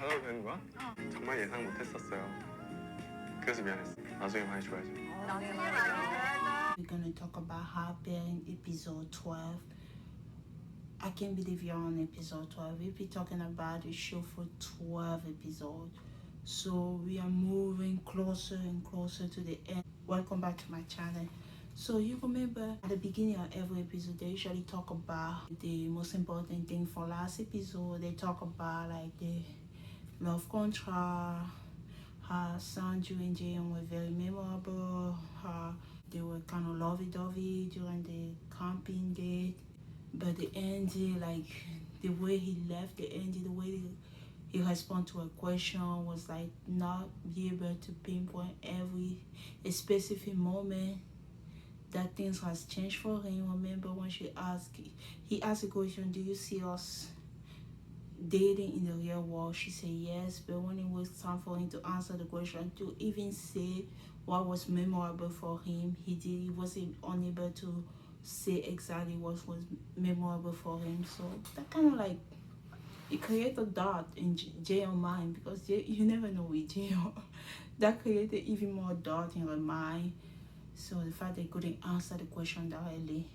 받아도 되는 거야? 정말 예상 못했었어요. 그래서 미안했어. 나중에 많이 줘야지. We're gonna talk about Happy in episode 12. I can't believe you're on episode 12. We'll be talking about the show for 12 episodes. So we are moving closer and closer to the end. Welcome back to my channel. So you remember at the beginning of every episode they usually talk about the most important thing for last episode. They talk about like the love contract, how Sanju and Jaeyoung were very memorable, how they were kind of lovey-dovey during the camping date. But the ending, like the way he left the ending, the way he responded to a question was like not be able to pinpoint every specific moment that things has changed for him. Remember when he asked the question, do you see us dating in the real world? She said yes, but when it was time for him to answer the question, to even say what was memorable for him, he wasn't unable to say exactly what was memorable for him. So that kind of like it created a doubt in Jaeyoung's mind, because you never know with Jaeyoung. That created even more doubt in her mind. So the fact they couldn't answer the question directly.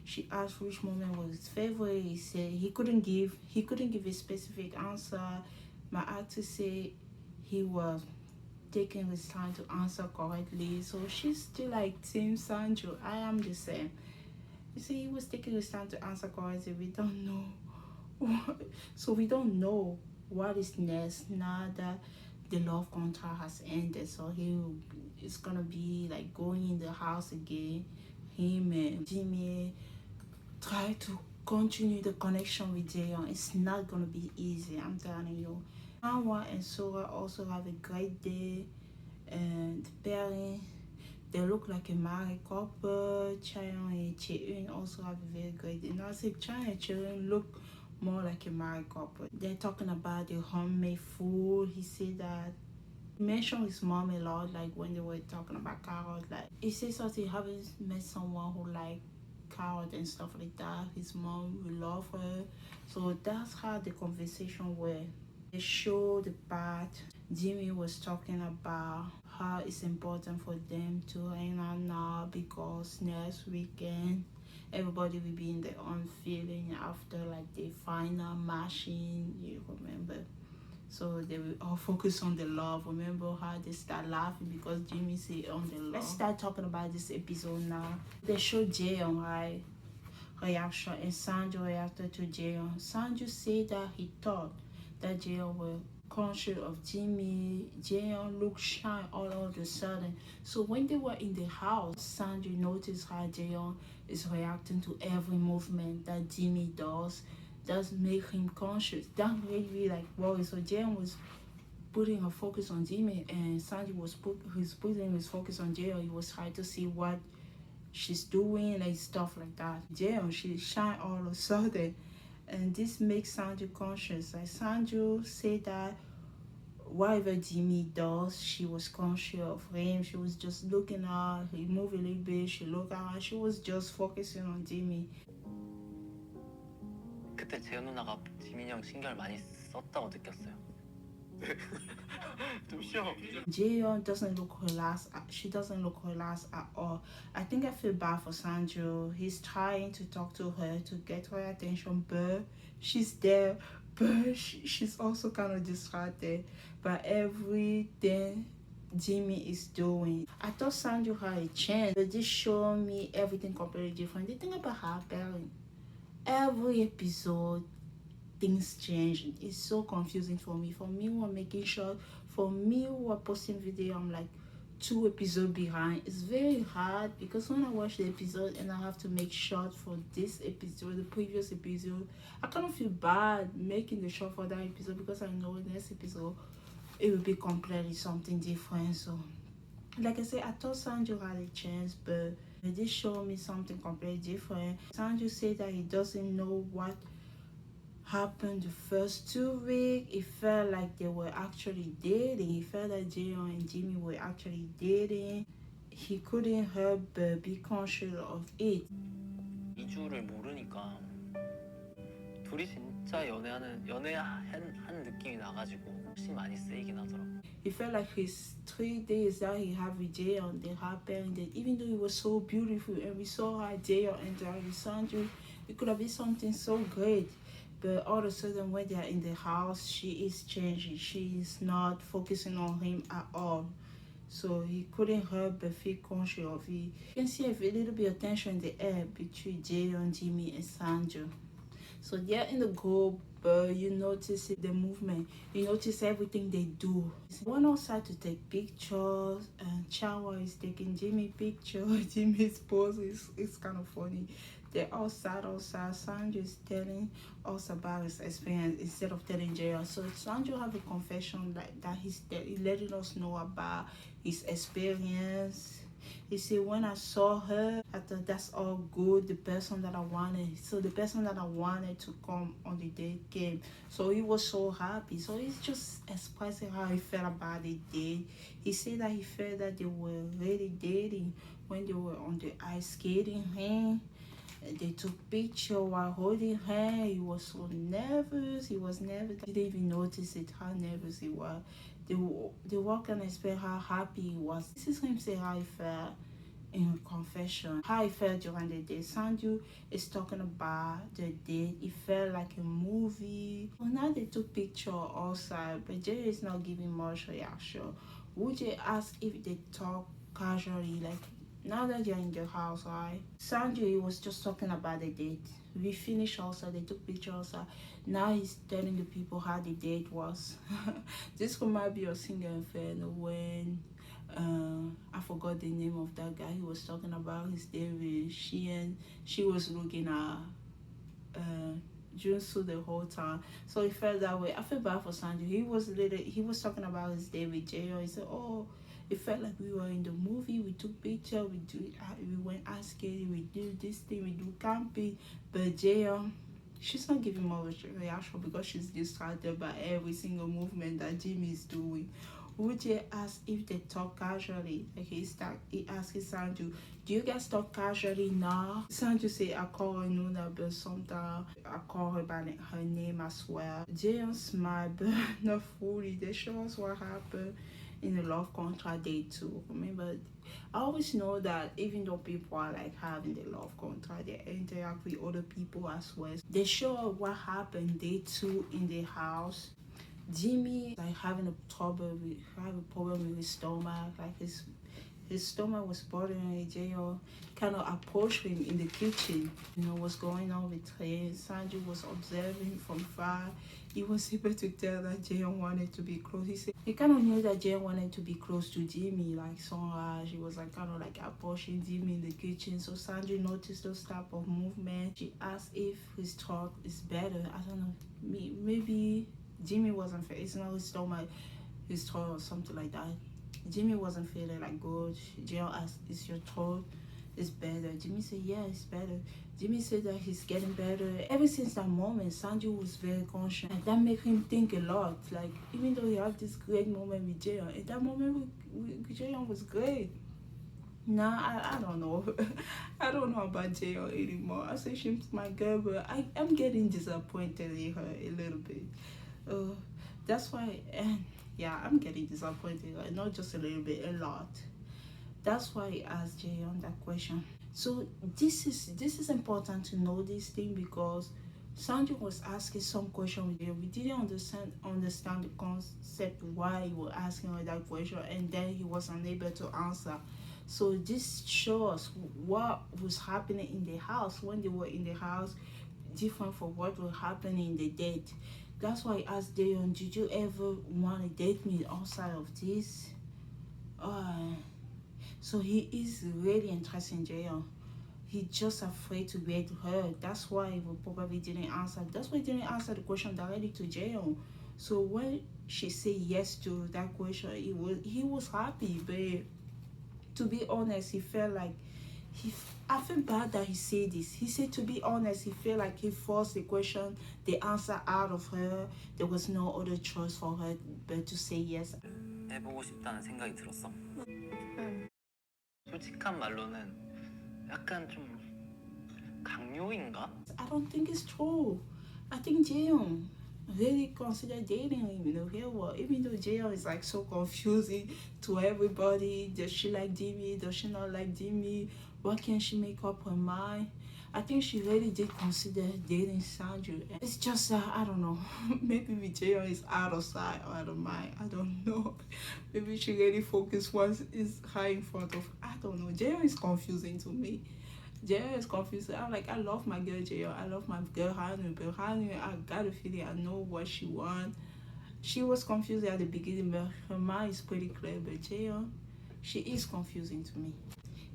She asked which moment was his favorite. He said he couldn't give a specific answer. My actor said he was taking his time to answer correctly. So she's still like Team Sanju. I am the same. You see, he was taking his time to answer correctly. We don't know what, so we don't know what is next now that the love contract has ended. So it's gonna be like going in the house again. Him and Jimmy try to continue the connection with Jaeyoung. It's not gonna be easy, I'm telling you. Hanwha and Sora also have a great day, and the pairing, they look like a married couple. Chaeyoung and Chaeyoung also have a very great day. Now I say Chaeyoung and Chaeyoung look more like a married couple. They're talking about the homemade food. He said that he mentioned his mom a lot, like when they were talking about carrots. Like he said something, haven't met someone who like carrot and stuff like that. His mom will love her. So that's how the conversation went. They showed the part Jimmy was talking about how it's important for them to hang out now, because next weekend everybody will be in their own feeling after like the final mashing, you remember. So they will all focus on the love. Remember how they start laughing because Jimmy said on the love. Let's start talking about this episode now. They show Jaeyoung, right? Reaction, and Sanju reacted to Jaeyoung. Sanju said that he thought that Jaeyoung was conscious of Jimmy. Jaeyoung looked shy all of a sudden. So when they were in the house, Sanju noticed how Jaeyoung is reacting to every movement that Jimmy does. Does make him conscious. That made me like worried. So Jaeyoung was putting a focus on Jimmy, and Sanju was putting his focus on Jaeyoung. He was trying to see what she's doing and stuff like that. Jaeyoung, she shine all of a sudden, and this makes Sanju conscious. Like Sanju said that whatever Jimmy does, she was conscious of him. She was just looking out. He moved a little bit. She looked out. She was just focusing on Jimmy. 그때 재현 누나가 지민이 형 신경을 많이 썼다고 느꼈어요. 좀 쉬어. Jaeyoung doesn't look relaxed. She doesn't look relaxed at all. I think I feel bad for Sanju. He's trying to talk to her to get her attention, but she's there. But she's also kind of distracted by everything Jimmy is doing. I thought Sanju had a chance, but this showed me everything completely different. The thing about her parent, every episode things change. It's so confusing for me. For me, we're making sure. For me, we're posting video, I'm like 2 episodes behind. It's very hard because when I watch the episode and I have to make short for this episode, the previous episode, I kind of feel bad making the short for that episode because I know the next episode it will be completely something different. So like I said, I thought Sanju had a chance, but this showed me something completely different. Sanju said that he doesn't know what happened the first 2 weeks. It felt like they were actually dating. He felt that Jaeyoung and Jimmy were actually dating. He couldn't help but be conscious of it. 2주를 모르니까 둘이 진짜 연애한 느낌이 나가지고 훨씬 많이 쓰이긴 하더라고. He felt like his 3 days that he had with Jayon, they happened. That even though it was so beautiful and we saw how Jayon enjoyed with Sandra, it could have been something so great. But all of a sudden, when they are in the house, she is changing. She is not focusing on him at all. So he couldn't help but feel conscious of it. You can see a little bit of tension in the air between Jayon, Jimmy, and Sandra. So they're in the group, but you notice the movement. You notice everything they do. One outside to take pictures, and Chawa is taking Jimmy picture. Jimmy's pose is kind of funny. They're outside. Sandra is telling us about his experience instead of telling Jaya. So Sandra have a confession that he's letting us know about his experience. He said, when I saw her, I thought that's all good, the person that I wanted. So the person that I wanted to come on the date came. So he was so happy. So he's just expressing how he felt about the date. He said that he felt that they were really dating when they were on the ice skating. They took picture while holding her. He was so nervous. He didn't even notice it, how nervous he was. They walk and explain how happy he was. This is him say how he felt in confession. How he felt during the day. Sanju is talking about the date. It felt like a movie. Well, now they took picture outside, but Jerry is not giving much reaction. Wuji asked if they talk casually, like now that you're in the house, right? Sanju was just talking about the date. We finished also, they took pictures also. Now he's telling the people how the date was. This might be a single fan when I forgot the name of that guy. He was talking about his day with she was looking at Junsu the whole time. So he felt that way. I feel bad for Sanju. He was talking about his day with Jayo. He said, oh, it felt like we were in the movie. We took picture. We went ice skating. We do this thing. We do camping. But Jayo, she's not giving much reaction because she's distracted by every single movement that Jimmy is doing. Uche asked if they talk casually. Like he asked Sanju, do you guys talk casually now? Sanju said, I call her Nuna, but sometimes I call her by her name as well. Jayon smiled, but not fully. They show us what happened in the love contract day 2. Remember, I always know that even though people are like having the love contract, they interact with other people as well. They show us what happened day 2 in the house. Jimmy like having a problem with his stomach, like his stomach was bothering Jayo. Kind of approached him in the kitchen, what's going on with him. Sanju was observing from far. He was able to tell that Jayon wanted to be close. He said he kind of knew that Jayon wanted to be close to Jimmy, like Sonra. She was like kind of like approaching Jimmy in the kitchen. So Sanju noticed those type of movement. She asked if his throat is better. I don't know, maybe Jimmy wasn't feeling, it's not his stomach, his throat or something like that. Jimmy wasn't feeling like good. Jayon asked, is your throat is better? Jimmy said, yeah, it's better. Jimmy said that he's getting better. Ever since that moment, Sanju was very conscious. And that made him think a lot. Like, even though he had this great moment with Jayon, at that moment with Jayon was great. Nah, I don't know. I don't know about Jayon anymore. I say she's my girl, but I'm getting disappointed in her a little bit. That's why, and yeah, I'm getting disappointed, like not just a little bit, a lot. That's why I asked Jayon that question. So this is important to know this thing because Sanju was asking some question. We didn't understand the concept why he was asking her that question, and then he was unable to answer. So this shows what was happening in the house when they were in the house, different from what was happening in the date. That's why I asked Dayon, did you ever want to date me outside of this? So he is really interested in Dayon. He's just afraid to be with her. That's why he probably didn't answer. That's why he didn't answer the question directly to Dayon. So when she said yes to that question, he was happy. But to be honest, he felt like I feel bad that he said this. He said, to be honest, he felt like he forced the question, the answer out of her. There was no other choice for her but to say yes. 해보고 싶다는 생각이 들었어? 솔직한 말로는 약간 좀 강요인가? I don't think it's true. I think Jayon, really consider dating him in the real world. Even though Jaeyoung is like so confusing to everybody. Does she like Jimmy? Does she not like Jimmy? What can she make up her mind? I think she really did consider dating Sanju. It's just I don't know. Maybe Jaeyoung is out of sight or out of mind. I don't know. Maybe she really focused once is high in front of. I don't know. Jaeyoung is confusing to me. Jaeyoung is confusing. I'm like, I love my girl Jaeyoung. I love my girl Hanu, but Hanu, I got a feeling I know what she wants. She was confused at the beginning, but her mind is pretty clear. But Jaeyoung, she is confusing to me.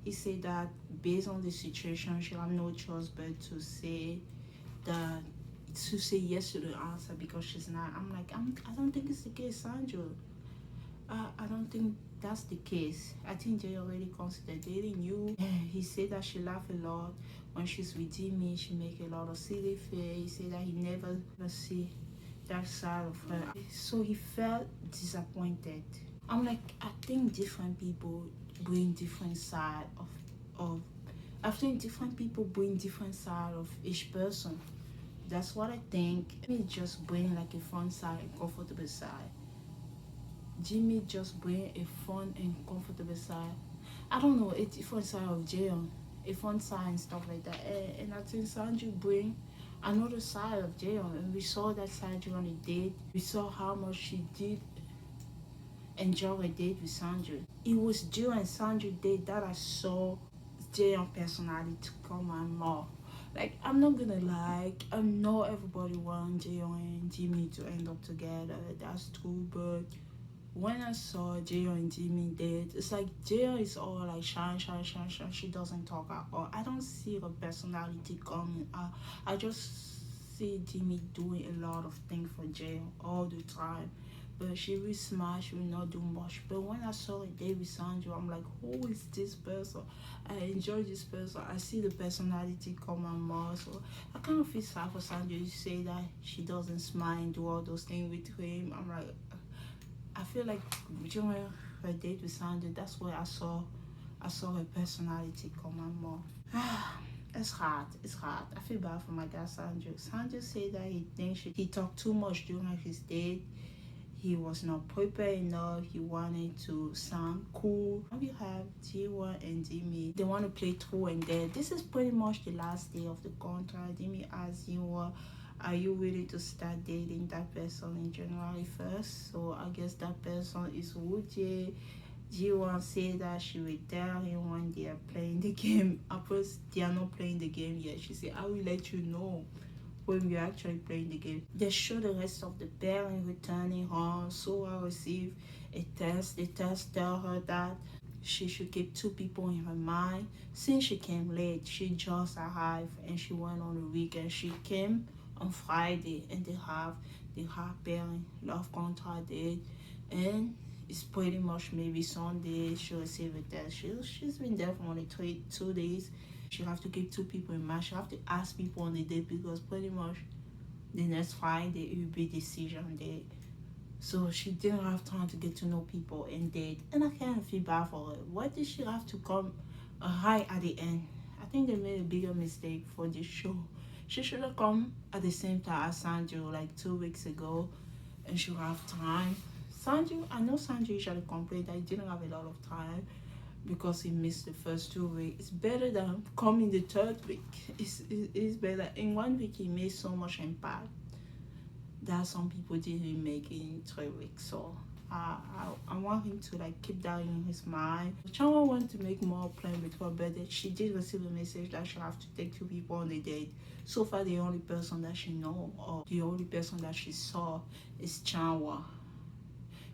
He said that based on the situation, she'll have no choice but to say that to say yes to the answer because she's not. I'm like, I don't think it's the case, Sanjo. I don't think that's the case. I think they already considered dating you. He said that she laughed a lot when she's with Jimmy. She make a lot of silly face. He said that he never see that side of her. So he felt disappointed. I'm like, I think different people bring different side of I think different people bring different side of each person. That's what I think. Jimmy just bring like a fun side, a comfortable side. Jimmy just bring a fun and comfortable side. I don't know, a different side of Jaeyoung, a fun side and stuff like that. And I think Sanju bring another side of Jaeyoung, and we saw that side during the date. We saw how much she did enjoy a date with Sanju. It was during Sanju date that I saw Jaeyoung personality come on more. Like, I'm not gonna lie, I know everybody wants Jaeyoung and Jimmy to end up together. That's true, but when I saw Jaeyoung and Jimmy date, it's like Jaeyoung is all like shine. She doesn't talk at all. I don't see her personality coming out. I just see Jimmy doing a lot of things for Jaeyoung all the time. But she will smile, she will not do much. But when I saw a date with Sanju, I'm like, who is this person? I enjoy this person. I see the personality come on more. So I kind of feel sad for Sanju. You say that she doesn't smile and do all those things with him. I'm like, I feel like during her date with Sanju, that's where I saw her personality come on more. It's hard. I feel bad for my guy Sanju. Sanju said that he thinks he talked too much during his date. He was not prepared enough. He wanted to sound cool. Now we have Jiwon and Jimmy. They want to play true and dare. This is pretty much the last day of the contract. Jimmy asked Jiwon, are you ready to start dating that person in January 1st? So I guess that person is Woojae. Jiwon said that she will tell him when they are playing the game. Of course, they are not playing the game yet. She said, I will let you know when we're actually playing the game. They show the rest of the parents returning home. So I received a test. The test tell her that she should keep 2 people in her mind. Since she came late, she just arrived and she went on the weekend. She came on Friday and they have parent love contract date, and it's pretty much maybe Sunday she'll receive a test. She's been there for only 2 days. She have to keep 2 people in mind. She have to ask people on the date because pretty much the next Friday it will be decision day. So she didn't have time to get to know people and date. And I kind of feel bad for her. Why did she have to come high at the end? I think they made a bigger mistake for this show. She should have come at the same time as Sanju like 2 weeks ago and she'll have time. Sanju, I know Sanju usually complained that he didn't have a lot of time because he missed the first 2 weeks. It's better than coming the 3rd week. It's better. In 1 week, he made so much impact that some people didn't make it in 3 weeks. So I want him to like keep that in his mind. Changwon wanted to make more plan with her, but she did receive a message that she have to take 2 people on the date. So far, the only person that she know or the only person that she saw is Changwon.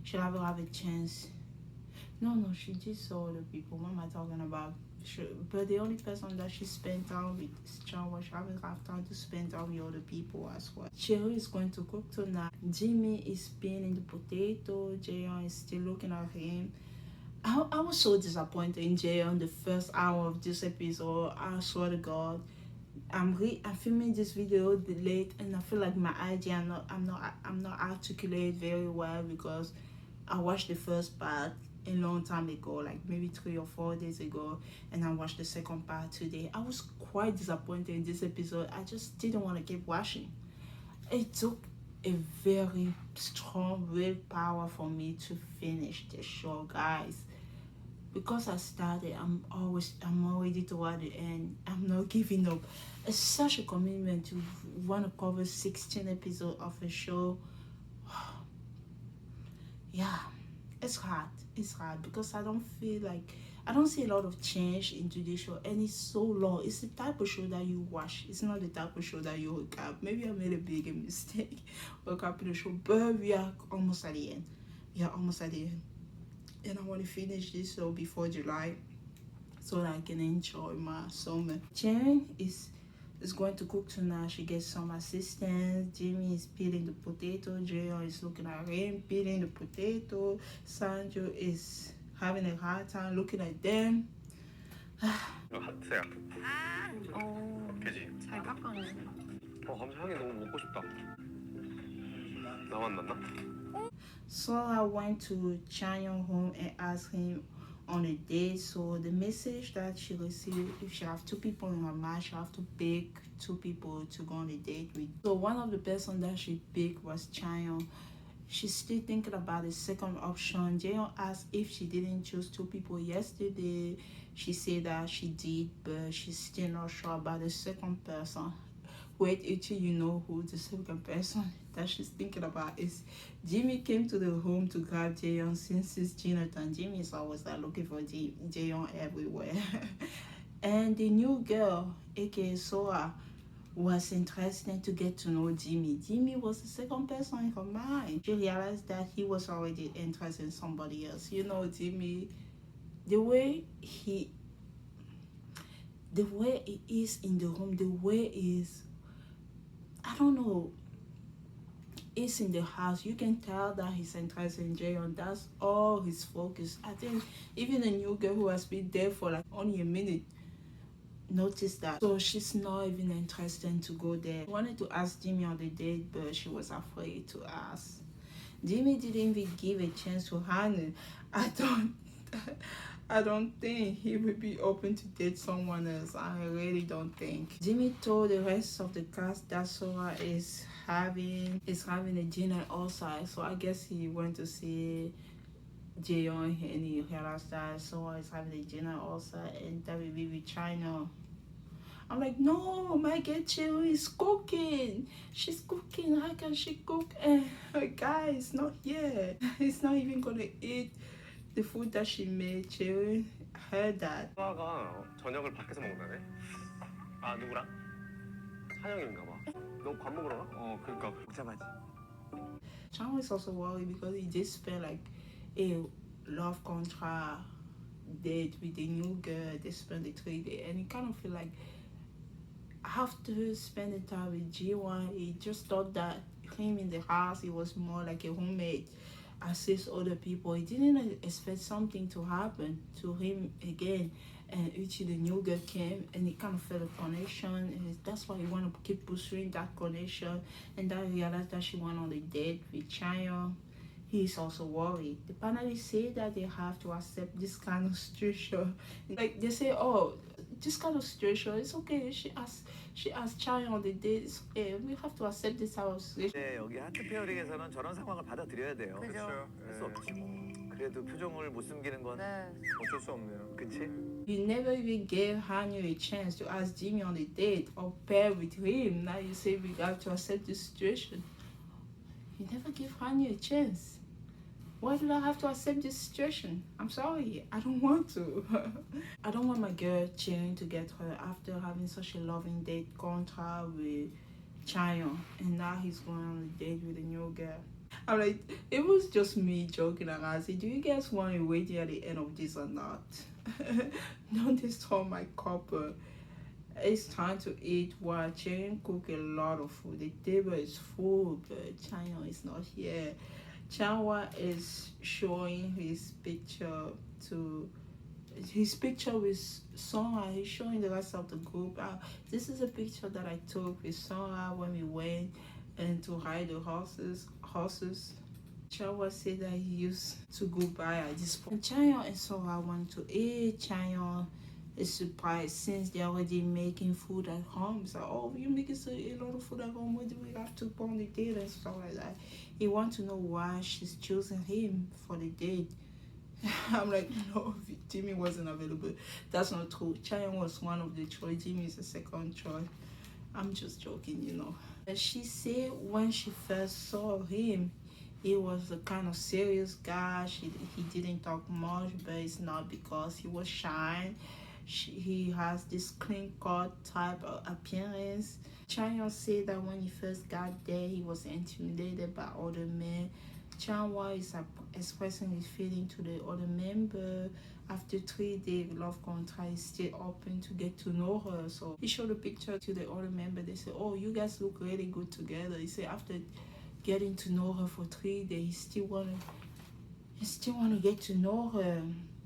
She'll have a chance. No, she did saw other people. What am I talking about? But the only person that she spent time with is Changwon. She haven't have time to spend time with other people as well. Cherry is going to cook tonight. Jimmy is peeling the potato. Jaeyoung is still looking at him. I was so disappointed in Jaeyoung the first hour of this episode. I swear to God. I'm filming this video late and I feel like my idea I'm not articulate very well because I watched the first part a long time ago, like maybe 3 or 4 days ago, and I watched the second part today. I was quite disappointed in this episode. I just didn't want to keep watching. It took a very strong willpower for me to finish the show, guys. Because I started, I'm already toward the end. I'm not giving up. It's such a commitment to want to cover 16 episodes of a show. Yeah, it's hard. It's hard because I don't feel like I don't see a lot of change into the show, and it's so long. It's the type of show that you watch. It's not the type of show that you hook up. Maybe I made a big mistake hook up in the show, but we are almost at the end. We are almost at the end, and I want to finish this show before July so that I can enjoy my summer. Jen is going to cook tonight. She gets some assistance. Jimmy is peeling the potato. Jayon is looking at him peeling the potato. Sanjo is having a hard time looking at them. 이거 하트야. 그지? 잘 깎아내. 감자 향이 너무 먹고 싶다. 나만 났나? So I went to Chanyeong home and asked him on a date. So the message that she received, if she have two people in her mind, she have to pick two people to go on a date with. So one of the person that she picked was Chanyeong. She's still thinking about the second option. Jayon asked if she didn't choose two people yesterday. She said that she did, but she's still not sure about the second person. Wait until you know who the second person that she's thinking about is. Jimmy came to the home to grab Jayon since it's Jonathan. Jimmy is always like looking for Jayon everywhere. And the new girl, aka Sora, was interested to get to know Jimmy. Jimmy was the second person in her mind. She realized that he was already interested in somebody else. You know, Jimmy, the way he is in the room, the way is, I don't know, is in the house. You can tell that he's interested in Jayon. That's all his focus. I think even a new girl who has been there for like only a minute noticed that. So she's not even interested to go there. She wanted to ask Jimmy on the date, but she was afraid to ask. Jimmy didn't even give a chance to Hannah. I don't think he would be open to date someone else. I really don't think. Jimmy told the rest of the cast that Sora is having a dinner outside. So I guess he went to see Jayon and he realized that Sora is having a dinner outside and that will be with China. I'm like, no, my girl Cheryl is cooking. She's cooking. How can she cook? And her guy is not here. He's not even gonna eat the food that she made. Cheryl heard that. 소아가 저녁을 밖에서 먹는다네? 아 누구랑? 찬영인가 봐. 너 밥 먹으러 가? 그러니까 복잡하지. Chang is also worried because he just spent like a love contract date with the new girl. They spent the 3 days and he kind of feel like after spending time with G1, he just thought that him in the house, he was more like a roommate, assist other people. He didn't expect something to happen to him again. And Uchi, the new girl, came and he kind of felt a connection. And that's why he want to keep pursuing that connection. And then he realized that she went on a date with Chaya. He's also worried. The panelists say that they have to accept this kind of situation. Like they say, oh, this kind of situation, it's okay. She asked Chaya on the date. It's okay. We have to accept this type of situation. 네, 여기 하트 페어링에서는 저런 상황을 받아들여야 돼요. 그죠. 할 수 없지 뭐. 그래도 표정을 못 숨기는 건 네. 어쩔 수 없네요. 그치? You never even gave Hanyu a chance to ask Jimmy on a date or pair with him. Now you say we have to accept this situation. You never give Hanyu a chance. Why do I have to accept this situation? I'm sorry, I don't want to. I don't want my girl cheering to get her after having such a loving date contract with Chayon, and now he's going on a date with a new girl. I'm like, it was just me joking around. I said, do you guys want to wait at the end of this or not? Don't disturb my couple. It's time to eat while Chayon cook a lot of food. The table is full, but Chayon is not here. Chanwa is showing his picture with Sora. He's showing the rest of the group. This is a picture that I took with Sora when we went and to ride the horses. Chanwa said that he used to go by at this point. Chanyo and Sora want to eat. Chanyo a surprise since they're already making food at home. So, oh, you making a lot of food at home, what do we have to go on the date and stuff like that. He wants to know why she's choosing him for the date. I'm like, no, Jimmy wasn't available. That's not true. Chayan was one of the choice. Jimmy is the second choice. I'm just joking, you know. And she said when she first saw him, he was a kind of serious guy. He didn't talk much, but it's not because he was shy. He has this clean cut type of appearance. Chayan said that when he first got there, he was intimidated by other men. Chanwa is expressing his feeling to the other member. After 3 days, love contract is still open to get to know her. So he showed a picture to the other member. They said, oh, you guys look really good together. He said after getting to know her for 3 days, he still wanna get to know her.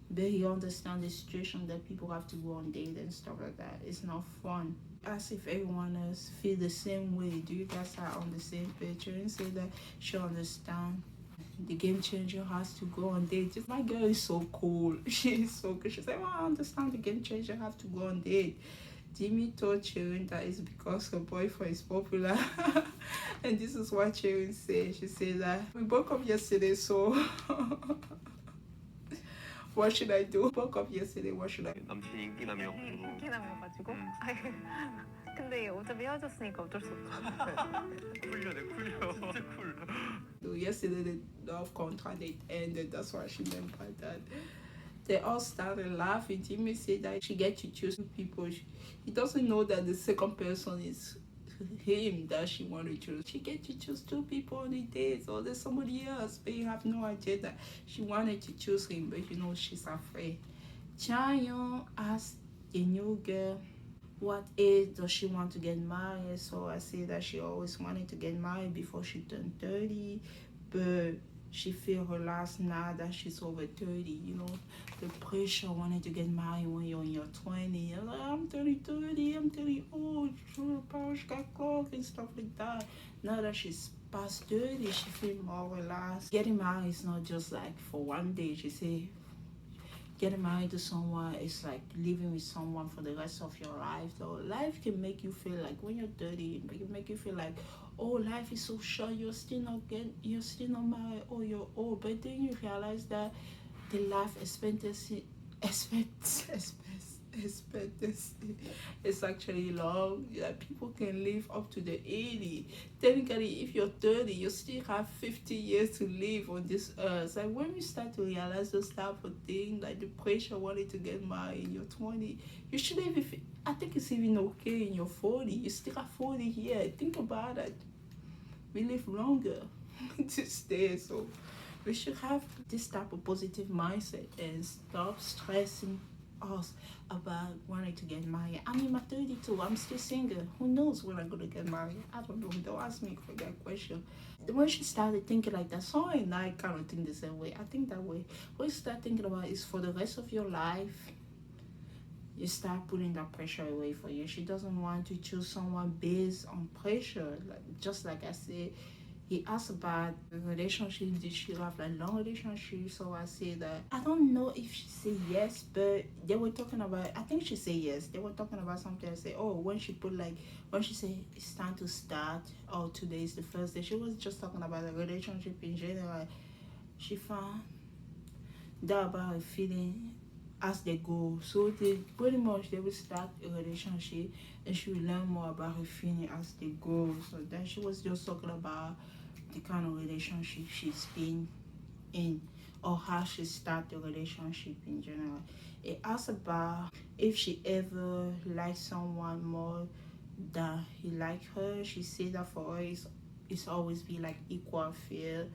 But he understands the situation that people have to go on date and stuff like that. It's not fun. As if everyone else feel the same way. Do you guys are on the same page? And say that she understand. The game changer has to go on dates. My girl is so cool. She is so good. She said, well, I understand the game changer have to go on date. Jimmy told Sharon that it's because her boyfriend is popular. And this is what Sharon said. She said that we broke up yesterday, so what should I do? Broke up yesterday, what should I do? 남친이 인기남이어가지고. 인기남이어가지고. 근데 어차피 헤어졌으니까 어쩔 수 없죠. 쿨려네 쿨려. 진짜 쿨. So yesterday the love contract date ended. That's what she meant by that. They all started laughing. Jimmy said that she gets to choose people. He doesn't know that the second person is him that she wanted to choose. She gets to choose 2 people on the date, or there's somebody else, but you have no idea that she wanted to choose him, but you know she's afraid. Chayon asked the new girl what age does she want to get married. So I say that she always wanted to get married before she turned 30, but she feel relaxed now that she's over 30. You know, the pressure wanting to get married when you're in your 20s. You're like, I'm 30, I'm 30, oh, she got clock and stuff like that. Now that she's past 30, she feel more relaxed. Getting married is not just like for one day. She say getting married to someone is like living with someone for the rest of your life. So life can make you feel like when you're 30, it can make you feel like, oh, life is so short, you're still not married, oh, you're old. But then you realize that the life expectancy is actually long. Like people can live up to the 80. Technically, if you're 30, you still have 50 years to live on this earth. Like when you start to realize those type of things, like the pressure wanting to get married in your 20, you shouldn't even. I think it's even okay in your 40. You still have 40 years. Think about it. We live longer to stay, so we should have this type of positive mindset and stop stressing us about wanting to get married. I'm in my 32. I'm still single. Who knows when I'm gonna get married? I don't know. Don't ask me for that question. When she started thinking like that, so and I kind of think the same way. I think that way. What you start thinking about is for the rest of your life. You start putting that pressure away for you. She doesn't want to choose someone based on pressure. Like, just like I said, he asked about the relationship. Did she have a long relationship? So I said that I don't know if she said yes, but they were talking about. I think she said yes. They were talking about something. I said, oh, when she said it's time to start. Oh, today is the first day. She was just talking about the relationship in general. She found that about her feeling as they go. So they pretty much they will start a relationship and she will learn more about her feeling as they go. So then she was just talking about the kind of relationship she's been in or how she started the relationship in general. It asked about if she ever liked someone more than he liked her. She said that for her it's always be like equal feel.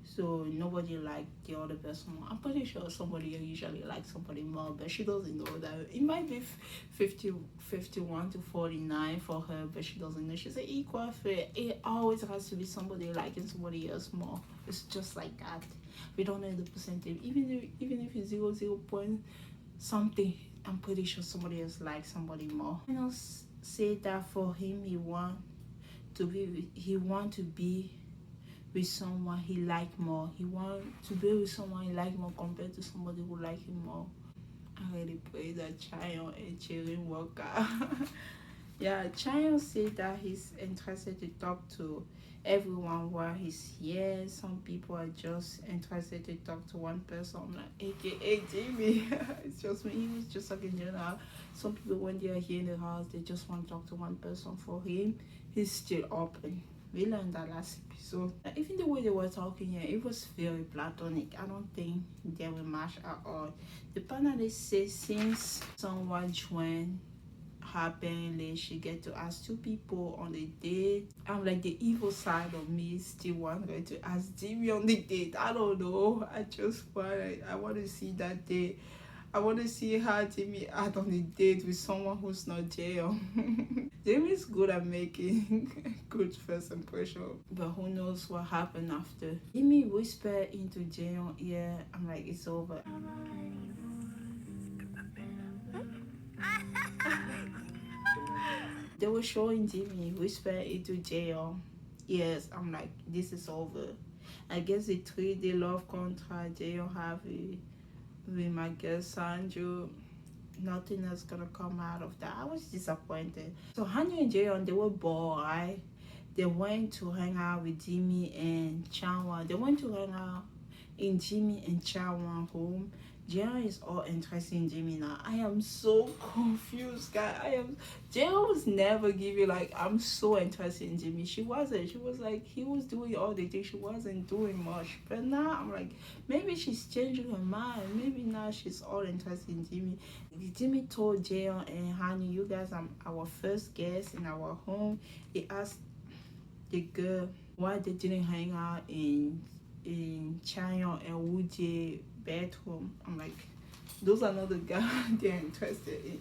So nobody liked the other person more. I'm pretty sure somebody usually likes somebody more, but she doesn't know that. It might be 51 to 49 for her, but she doesn't know. She's an equal fair. It always has to be somebody liking somebody else more. It's just like that. We don't know the percentage. Even if it's 0 point something, I'm pretty sure somebody else likes somebody more. You know, say that for him, he want to be with someone he like more. He want to be with someone he like more compared to somebody who like him more. I really pray that Chayon and Cherin work out. Yeah, Chayon said that he's interested to talk to everyone while he's here. Some people are just interested to talk to one person, like aka Jimmy. It's just me. He was just talking in general. Some people when they are here in the house, they just want to talk to one person. For him, he's still open. We learned that last episode. Even the way they were talking here, it was very platonic. I don't think they will match at all. The partner they say since someone joined her, apparently she get to ask two people on a date. I'm like, the evil side of me still want her to ask Jimmy on the date. I don't know. I want to see that date. I want to see how Jimmy out on a date with someone who's not jail. Jimmy's good at making good first impression, but who knows what happened after. Jimmy whispered into Jaeyoung's ear. I'm like, it's over. They were showing Jimmy whisper into Jaeyoung. Yes, I'm like, this is over. I guess the 3-day love contract Jaeyoung have with my girl Sanju, nothing is gonna come out of that. I was disappointed. So Hanyu and Jaeyoung, they were bored, right? They went to hang out with Jimmy and Chanwon. They went to hang out in Jimmy and Chanwon home. Jaeyoung is all interested in Jimmy now. I am so confused, guys. Jaeyoung was never giving like, I'm so interested in Jimmy. She wasn't. She was like, he was doing all the things. She wasn't doing much. But now I'm like, maybe she's changing her mind. Maybe now she's all interested in Jimmy. Jimmy told Jaeyoung and Hanyu, you guys are our first guests in our home. He asked the girl why they didn't hang out in Chayon and Woojae bedroom. I'm like, those are not the guys they're interested in.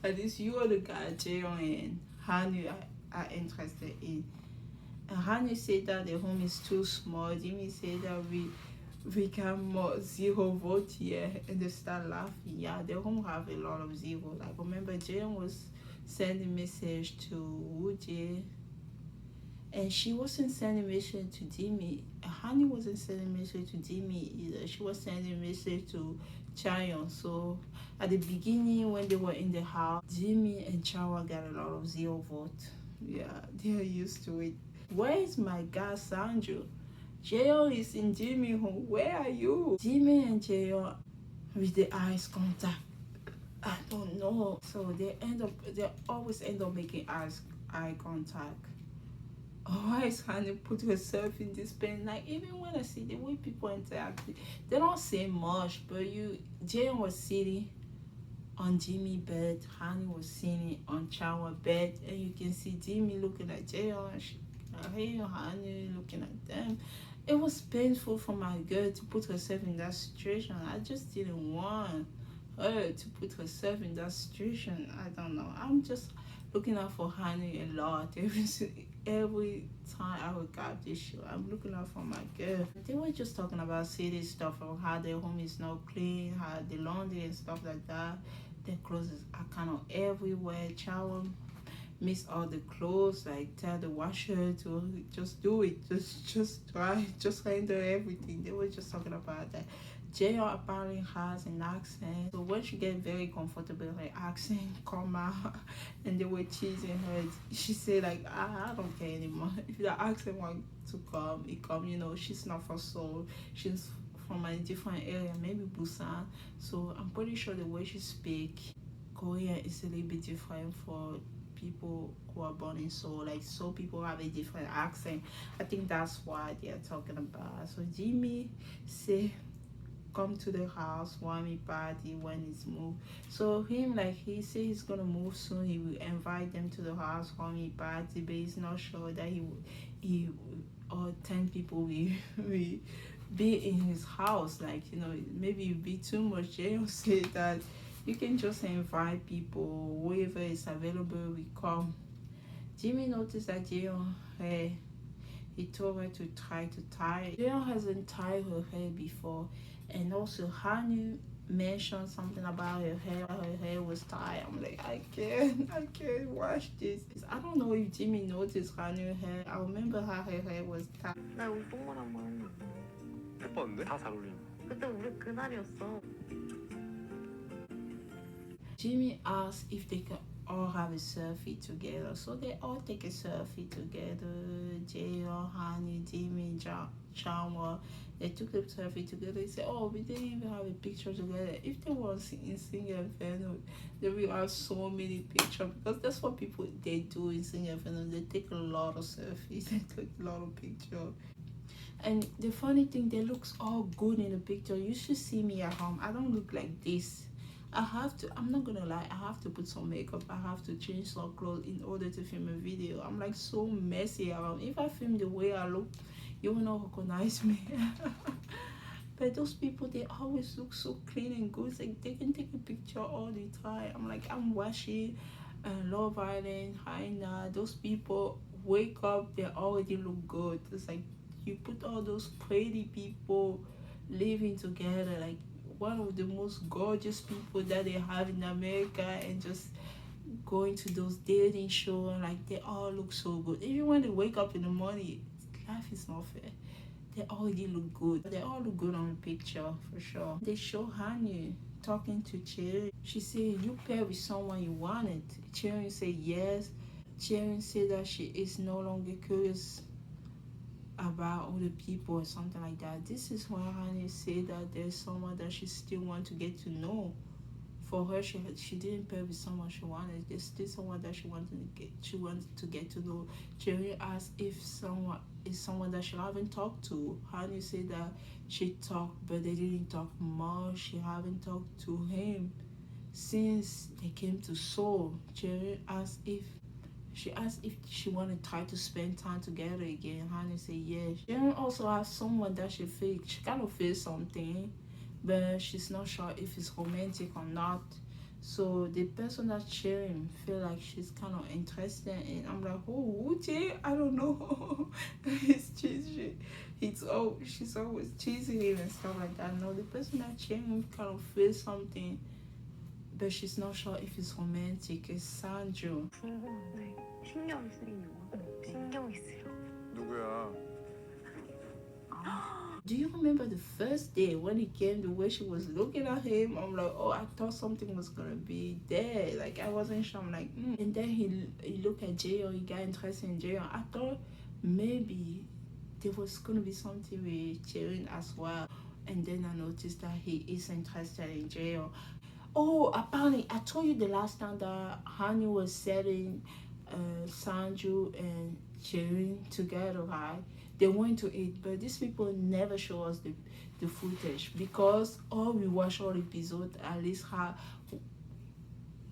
At least you are the guy Jaeyoung and Hanyu are interested in. And Hanyu said that the home is too small. Jimmy said that we got more 0 votes here, and they start laughing. Yeah, the home have a lot of 0. Like, remember Jaeyoung was sending message to Woojae, and she wasn't sending message to Jimmy. Hanyu wasn't sending message to Jimmy either. She was sending message to Chayon. So at the beginning when they were in the house, Jimmy and Chawa got a lot of 0 votes. Yeah, they're used to it. Where is my guy Sanju? Jaeyoung is in Jimmy home. Where are you? Jimmy and Jaeyoung with the eyes contact. I don't know. So they always end up making eye contact. Why is Hannah put herself in this pain? Like, even when I see the way people interact, they don't say much, but Jaeyoung was sitting on Jimmy's bed, Hannah was sitting on Chawa's bed, and you can see Jimmy looking at Jaeyoung, Hannah looking at them. It was painful for my girl to put herself in that situation. I just didn't want her to put herself in that situation. I don't know. I'm just looking out for Honey a lot. Every time I would grab this show, I'm looking out for my girl. They were just talking about city stuff, or how their home is not clean, how the laundry and stuff like that. Their clothes are kind of everywhere. Chow miss all the clothes, like tell the washer to just do it, just try, just handle everything. They were just talking about that. Jaeyoung apparently has an accent, so when she get very comfortable, her accent come out, and they were teasing her. She said like, I don't care anymore. If the accent want to come, it come. You know, she's not from Seoul. She's from a different area, maybe Busan. So I'm pretty sure the way she speak Korean is a little bit different for people who are born in Seoul. Like, Seoul people have a different accent. I think that's why they are talking about. So Jimmy say, come to the house, warming party when it's moved. So him, like, he say he's gonna move soon. He will invite them to the house, warming party, but he's not sure that he or 10 people will be in his house. Like, you know, maybe it'll be too much. Jaeyoung say that you can just invite people, whoever is available will come. Jimmy noticed that Jaeyoung, he told her to try to tie. Jaeyoung hasn't tied her hair before. And also Hanyu mentioned something about her hair was tied. I'm like, I can't watch this. I don't know if Jimmy noticed Hanyu hair. I remember how her hair was tied. 나 운동만 한번 했는데. 예뻤는데? 다 잘 어울리네. 그때 우리 그날이었어. Jimmy asked if they could all have a selfie together. So they all take a selfie together. J.O., Honey, Jimmy, Chandler. They took the selfie together. They said, oh, we didn't even have a picture together. If they were in Singer Inferno, they will have so many pictures, because that's what people they do in Singer Inferno. They take a lot of selfies. They take a lot of pictures. And the funny thing, they looks all good in the picture. You should see me at home. I don't look like this. I'm not gonna lie, I have to put some makeup. I have to change some clothes in order to film a video. I'm like so messy around. If I film the way I look, you will not recognize me. But those people, they always look so clean and good. It's like they can take a picture all the time. I'm like, I'm watching Love Island, Haina. Those people wake up, they already look good. It's like you put all those pretty people living together, like one of the most gorgeous people that they have in America, and just going to those dating shows, like they all look so good. Even when they wake up in the morning, life is not fair. They already look good. They all look good on the picture for sure. They show Hanu talking to Cherry. She said, you pair with someone you wanted. Cherry said yes. Cherry said that she is no longer curious about other people or something like that. This is why Hanu said that there's someone that she still want to get to know. For her, she didn't pair with someone she wanted. There's still someone that she wanted to get to know. Cherry asked if someone is someone that she haven't talked to. Hanu said that she talked, but they didn't talk much. She haven't talked to him since they came to Seoul. Cherry asked if she wanted to try to spend time together again. Hanu said yes. Cherry also has someone that she kind of feels something, but she's not sure if it's romantic or not. So the person that cheering feel like she's kind of interested in. I'm like, oh, Uche, I don't know. It's cheesy. She's always teasing him and stuff like that. No, the person that cheering kind of feels something, but she's not sure if it's romantic. It's Sanju. 궁금한데 신경 쓰이는 거? 신경이 쓰여. 누구야? Do you remember the first day when he came, the way she was looking at him? I'm like, oh, I thought something was gonna be there. Like, I wasn't sure. I'm like, And then he looked at Jaeon, he got interested in Jaeon. I thought maybe there was gonna be something with Jaeon as well. And then I noticed that he is interested in Jaeon. Oh, apparently, I told you the last time that Hanu was setting Sanju and Jaeon together, right? They went to eat, but these people never show us the footage, because all we watch all episodes at least have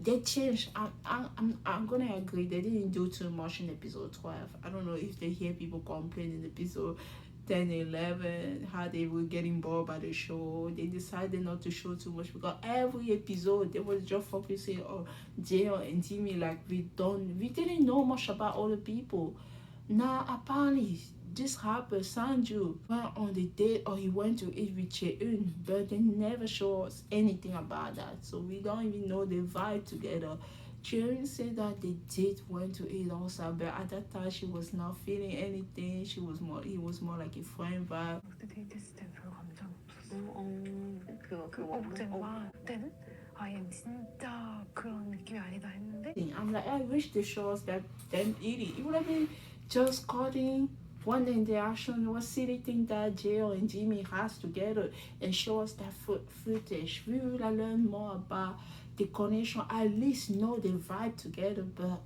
they changed. I'm gonna agree they didn't do too much in episode 12. I don't know if they hear people complain in episode 10 and 11 how they were getting bored by the show. They decided not to show too much, because every episode they was just focusing on Jaeon and Jimmy. Like we didn't know much about other people. Now apparently this happened. Sanju went on the date, or he went to eat with Cheun, but they never show us anything about that, so we don't even know the vibe together. Cheun said that the date went to eat also, but at that time she was not feeling anything. It was more like a friend vibe. 그때 데이트했을 땐 별로 감정 없었어. 억제가 그때는 아얘 진짜 그런 느낌이 아니다 했는데. I'm like, I wish they show us that them eating. It would have been just cutting one interaction, one silly thing that Jaeon and Jimmy has together, and show us that footage. We will learn more about the connection, at least know the vibe together. But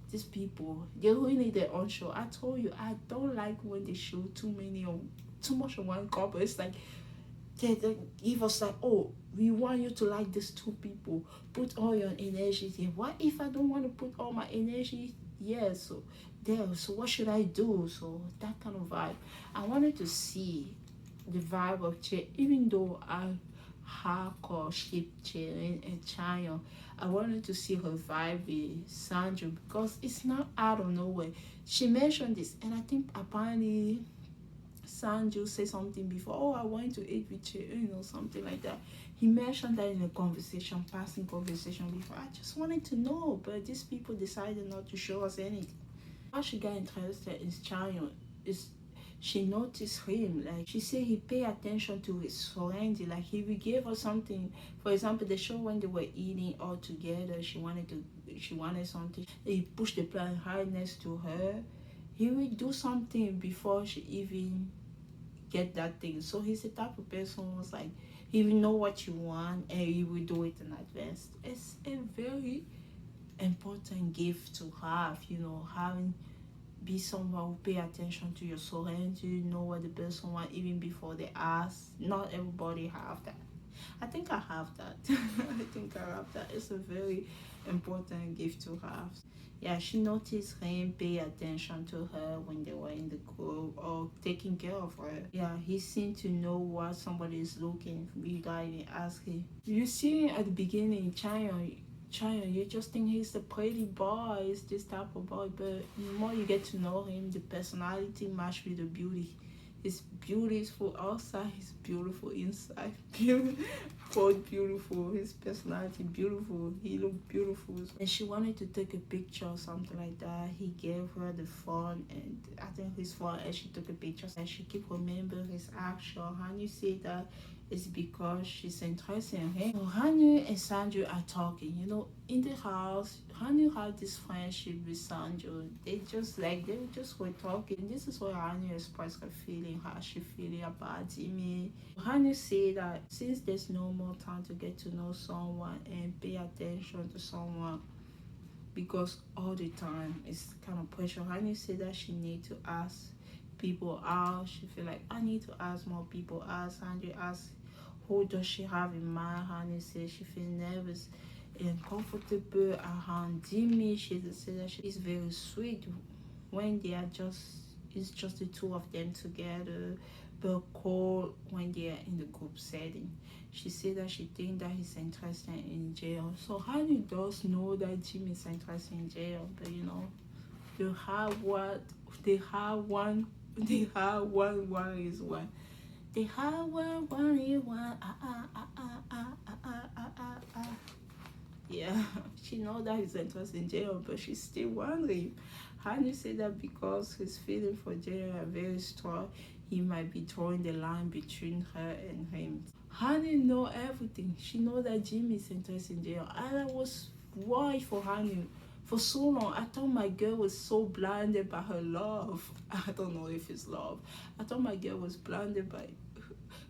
these people, they really need their own show. I told you, I don't like when they show too much of one couple. It's like they give us like, oh, we want you to like these two people. Put all your energy there. What if I don't want to put all my energy? Yeah, so what should I do? So that kind of vibe. I wanted to see the vibe of Che, even though I hardcore ship Cherin and Chayon. I wanted to see her vibe with Sanju, because it's not out of nowhere. She mentioned this, and I think apparently Sanju said something before. Oh, I went to eat with Cherin or something like that. He mentioned that in a passing conversation before. I just wanted to know, but these people decided not to show us anything. How she got interested in Chayon is she noticed him. Like she said, he paid attention to his friend. Like he would give her something. For example, the show when they were eating all together, she wanted something. He pushed the plate right next to her. He would do something before she even get that thing. So he's the type of person who's like, he will know what you want and he will do it in advance. It's a very important gift to have, you know, having be someone who pay attention to your surroundings, you know what the person want even before they ask. Not everybody have that. I think I have that. I think I have that. It's a very important gift to have. Yeah, she noticed him pay attention to her when they were in the group or taking care of her. Yeah, he seemed to know what somebody is looking without even asking. You see at the beginning, China, you just think he's the pretty boy, he's this type of boy, but the more you get to know him, the personality match with the beauty. He's beautiful outside, he's beautiful inside. Both beautiful, his personality beautiful, he looked beautiful. And she wanted to take a picture or something like that. He gave her the phone and I think his phone and she took a picture and she keep remembering his action. And you see that it's because she's interested in him. So Hanyu and Sanju are talking, you know, in the house. Hanyu had this friendship with Sanju. They just were talking. This is what Hanyu expressed her feeling, how she feeling about Jimmy. Hanyu said that since there's no more time to get to know someone and pay attention to someone, because all the time it's kind of pressure. Hanyu said that she need to ask people out. She feel like I need to ask more people out. Sanju asked who does she have in mind. Hanyu said she feel nervous and comfortable around Jimmy. She said that she's very sweet when they are it's just the two of them together, but cold when they are in the group setting. She said that she thinks that he's interested in jail. So Hanyu does know that Jimmy is interested in jail, but you know, they have one is one. They have one is one. Yeah, she know that he's interested in jail, but she's still wondering. Hanyu said that because his feeling for jail are very strong, he might be drawing the line between her and him. Hanyu know everything. She know that Jimmy is interested in jail. And I was worried for Hanyu for so long. I thought my girl was so blinded by her love. I don't know if it's love. I thought my girl was blinded by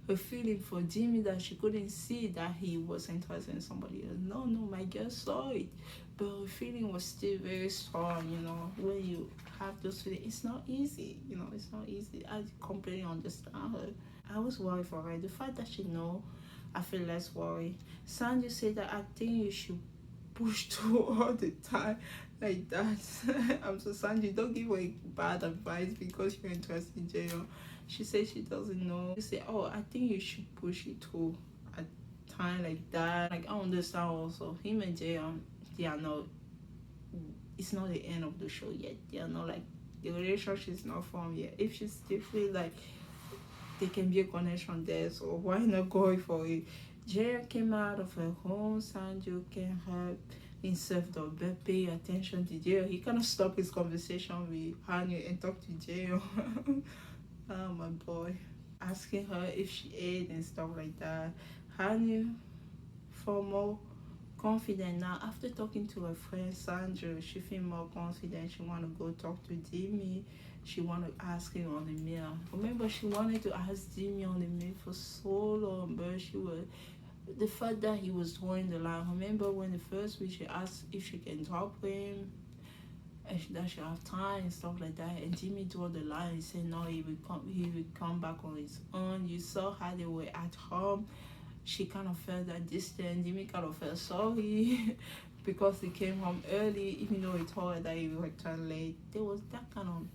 her feeling for Jimmy that she couldn't see that he was interested in somebody else. No, my girl saw it, but her feeling was still very strong. You know, when you have those feelings, it's not easy. You know, it's not easy. I completely understand her. I was worried for her. The fact that she know, I feel less worried. Sanju said that I think you should push through all the time like that. I'm so Sanju, don't give her bad advice because you're interested in jail. She said she doesn't know. She said, oh, I think you should push it through a time like that. Like, I understand also. Him and Jay, they are not, it's not the end of the show yet. They are not like, the relationship is not formed yet. If she still feel like there can be a connection there, so why not go for it? Jay came out of her home. Sanju can help instead of pay attention to Jay. He kind of stopped his conversation with Hanyu and talked to Jay. Oh my boy, asking her if she ate and stuff like that. Hanyu, for more confident now after talking to her friend Sandra, she feel more confident. She want to go talk to Jimmy. She want to ask him on the meal. Remember, she wanted to ask Jimmy on the meal for so long, but she was the fact that he was drawing the line. Remember when the first week she asked if she can talk to him and that she have time and stuff like that, and Jimmy drew the line. He said no, he would come back on his own. You saw how they were at home. She kind of felt that distance. Jimmy kind of felt sorry because he came home early, even though he told her that he would return late. There was that kind of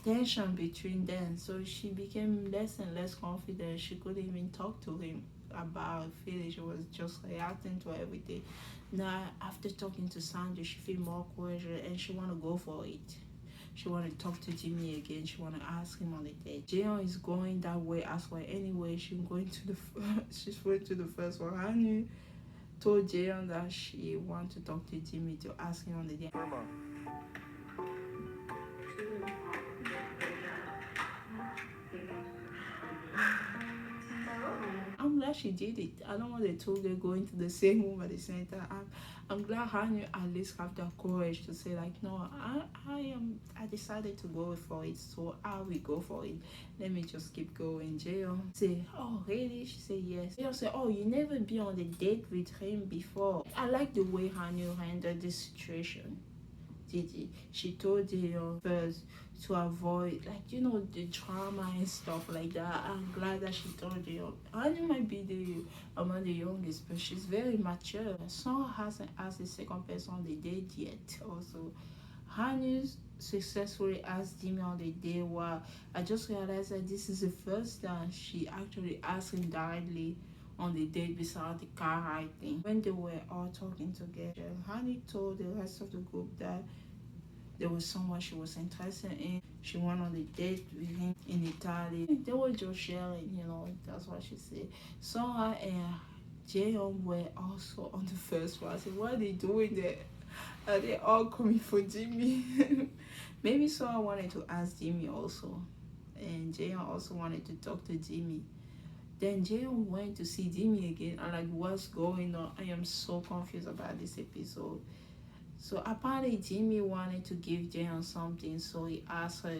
tension between them, so she became less and less confident. She couldn't even talk to him about her feelings. She was just reacting to everything. Now, after talking to Sandra, she feel more courageous and she want to go for it. She want to talk to Jimmy again. She want to ask him on a date. Jeon is going that way as well. Anyway, she's going to the first one. Hanyu told Jeon that she want to talk to Jimmy to ask him on the date. I'm glad she did it. I don't want the two girls going to the same room at the same time. I'm glad Hanu at least have the courage to say like, no, I decided to go for it, so I will go for it. Let me just keep going. Jaeyoung say, oh really? She said yes. Jaeyoung say, oh, you never been on a date with him before. I like the way Hanu handled this situation. She told Jaeyoung first to avoid, like, you know, the drama and stuff like that. I'm glad that she told Jaeyoung. Hanu might be among the youngest, but she's very mature. Song hasn't asked the second person on the date yet. Also, Hanu successfully asked Jimmy on the date. While I just realized that this is the first time she actually asked him directly on the date beside the car ride thing. When they were all talking together, Hanu told the rest of the group that there was someone she was interested in. She went on the date with him in Italy. They were just sharing, you know, that's what she said. Sora and Jaeyoung were also on the first one. I said, what are they doing there? Are they all coming for Jimmy? Maybe Sora wanted to ask Jimmy also. And Jaeyoung also wanted to talk to Jimmy. Then Jaeyoung went to see Jimmy again. I'm like, what's going on? I am so confused about this episode. So apparently Jimmy wanted to give Jaeyoung something, so he asked her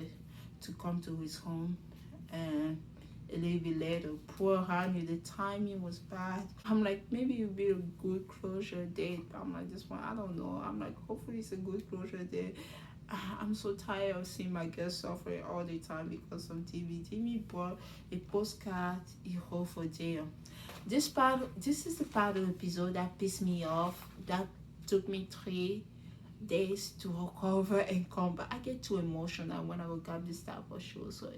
to come to his home. And a little bit later, poor Hanu, the timing was bad. I'm like, maybe it'll be a good closure date. I'm like, this one, I don't know. I'm like, hopefully it's a good closure date. I'm so tired of seeing my girl suffering all the time because of TV. Jimmy bought a postcard he wrote for Jaeyoung. This is the part of the episode that pissed me off. That took me 3 days to recover and come back. I get too emotional when I look at this type of show, so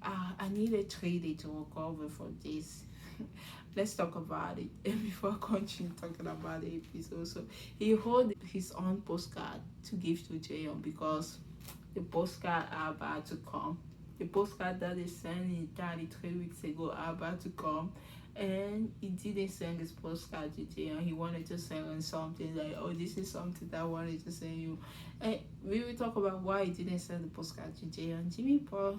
I needed 3 days to recover for this. Let's talk about it. And before I continue talking about the episode, so he wrote his own postcard to give to Jaeyoung because the postcard are about to come. The postcard that they sent in Italy 3 weeks ago are about to come. And he didn't send his postcard to Jaeyoung. He wanted to send him something like, oh, this is something that I wanted to send you. And we will talk about why he didn't send the postcard to Jaeyoung. Jimmy bought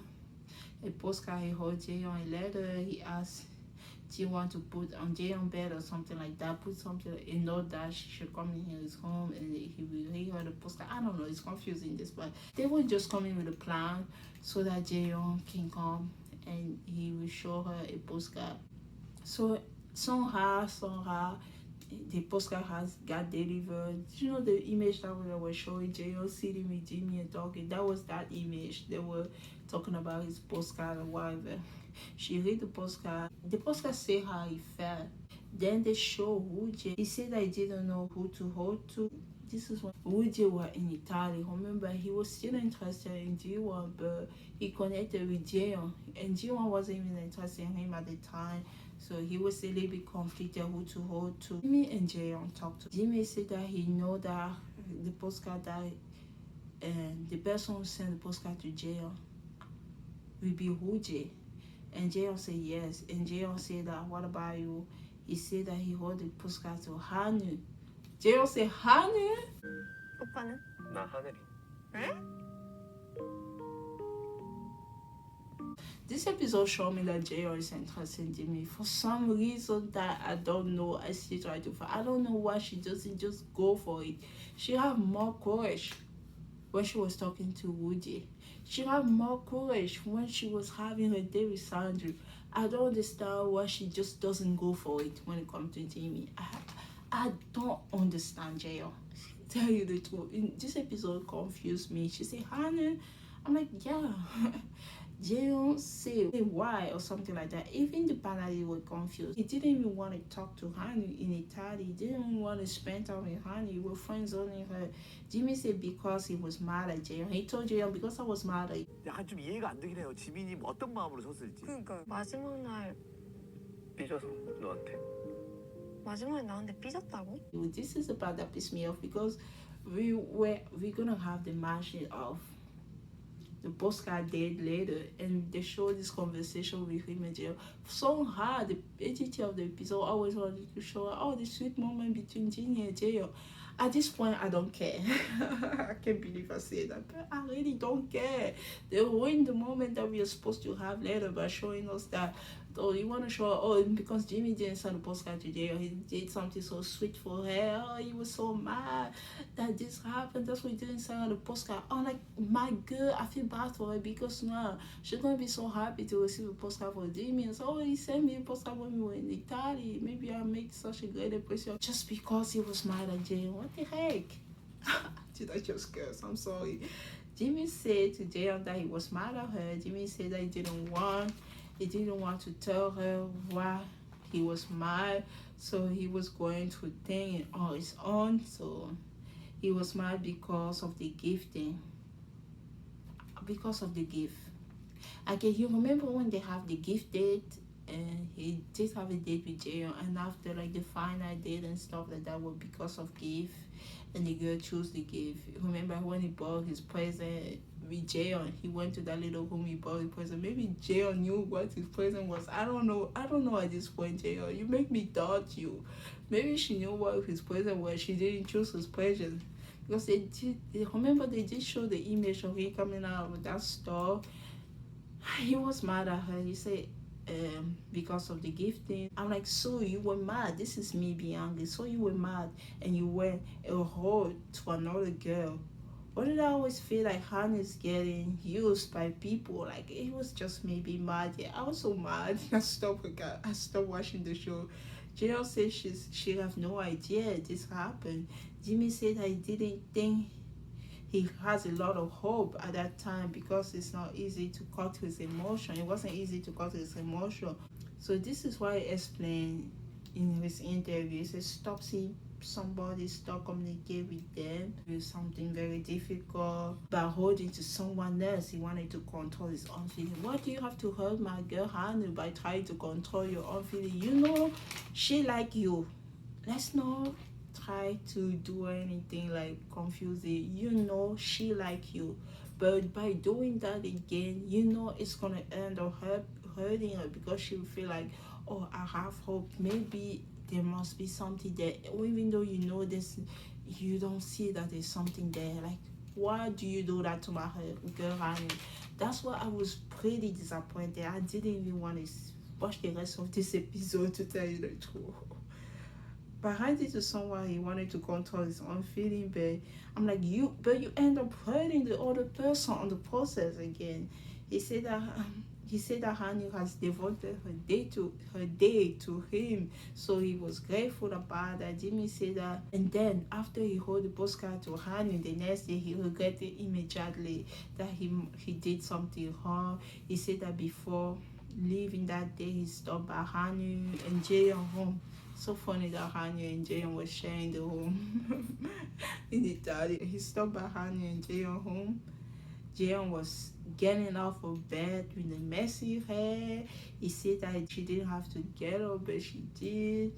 a postcard. He wrote Jaeyoung a letter. He asked Ji-won to put on Jaeyoung bed or something like that. Put something, a note that she should come in his home and he will read her the postcard. I don't know. It's confusing this, but they were just coming with a plan so that Jaeyoung can come and he will show her a postcard. So somehow, the postcard got delivered. You know the image that we were showing Jaeyoung sitting with Jimmy and talking? That was that image. They were talking about his postcard or whatever. She read the postcard. The postcard said how he felt. Then they show Woojae. He said that he didn't know who to hold to. This is when Woojae was in Italy. Remember, he was still interested in Ji-won, but he connected with Jaeyoung. And Ji-won wasn't even interested in him at the time. So he was a little bit conflicted who to hold to. Jimmy and Jaeyoung talked to. Jimmy said that he know that the postcard that and the person who sent the postcard to Jaeyoung will be Woojae. And Jaeyoung said yes. And Jaeyoung said that, what about you? He said that he wrote the postcard to Hanu. Jaeyoung said, Hanu? 오빠는? 나 하늘이. This episode showed me that Jaeyoung is interested in Jimmy. For some reason that I don't know, I still try to find. I don't know why she doesn't just go for it. She had more courage when she was talking to Woojae. She had more courage when she was having her date with Sandra. I don't understand why she just doesn't go for it when it comes to Jimmy. I don't understand Jaeyoung. Tell you the truth. This episode confused me. She said, Hannah. I'm like, yeah. Jaeyoung said why or something like that. Even the panelists were confused. He didn't even want to talk to Hanu in Italy. He didn't even want to spend time with Hanu. We were friends only her. Jimmy said because he was mad at Jaeyoung. He told Jaeyoung because I was mad at you. 약간 좀 이해가 안 되긴 해요. 지민이 어떤 마음으로 섰을지. 그러니까 마지막 날 삐져서 너한테. 마지막에 나한테 삐졌다고? This is the part that pissed me off because we're gonna have the match of the postcard date later, and they show this conversation with him and Jill. So hard, the editor of the episode always wanted to show all the sweet moment between Ginny and Jill. At this point, I don't care. I can't believe I say that, but I really don't care. They ruined the moment that we are supposed to have later by showing us that, oh, you want to show, oh, because Jimmy didn't send a postcard today, or he did something so sweet for her, oh, he was so mad that this happened, that's why he didn't send her the postcard. Oh, like, my girl, I feel bad for her, because now she's going to be so happy to receive a postcard for Jimmy, and so, oh, he sent me a postcard when we were in Italy, maybe I make such a great impression, just because he was mad at Jay. What the heck? Did I just curse? I'm sorry. Jimmy said to Jay that he was mad at her. Jimmy said that he didn't want to tell her why he was mad, so he was going to think on his own. So he was mad because of the gifting, because of the gift. Okay, you remember when they have the gift date, and he did have a date with Jayon, and after like the final date and stuff like that was because of gift, and the girl chose the gift. Remember when he bought his present with Jayon, he went to that little room, he bought his present. Maybe Jayon knew what his present was. I don't know at this point, Jayon. You make me doubt you. Maybe she knew what his present was, she didn't choose his present. Because they did show the image of him coming out of that store. He was mad at her. He said, because of the gifting. I'm like, so you were mad? This is me being angry. So you were mad and you went a whore to another girl. Why did I always feel like Hannah's getting used by people? Like, it was just me being mad. Yeah, I was so mad. I stopped watching the show. Jill said she have no idea this happened. Jimmy said I didn't think he has a lot of hope at that time, because it's not easy to cut his emotion. It wasn't easy to cut his emotion. So this is why he explained in his interview. He says, stop seeing somebody, stop communicate with them. It's something very difficult. By holding to someone else, he wanted to control his own feeling. Why do you have to hurt my girl Hannah by trying to control your own feeling? You know she like you. Let's not try to do anything like confusing. You know she like you, but by doing that again, you know it's gonna end up hurting her, because she'll feel like, oh, I have hope, maybe there must be something there, even though you know this, you don't see that there's something there. Like, why do you do that to my girl Honey? That's why I was pretty disappointed. I didn't even want to watch the rest of this episode, to tell you the truth. But I did to someone, he wanted to control his own feeling, but I'm like, you end up hurting the other person on the process again. He said that Honey has devoted her day to him, so he was grateful about that. Jimmy said that, and then after he hold the postcard to Honey, the next day he regretted immediately that he did something wrong. He said that before leaving that day, he stopped by Honey and Jayon home. So funny that Hanya and Jayon were sharing the home in Italy. He stopped by Hanya and Jayon home. Jayon was getting off of bed with a messy hair. He said that she didn't have to get up, but she did.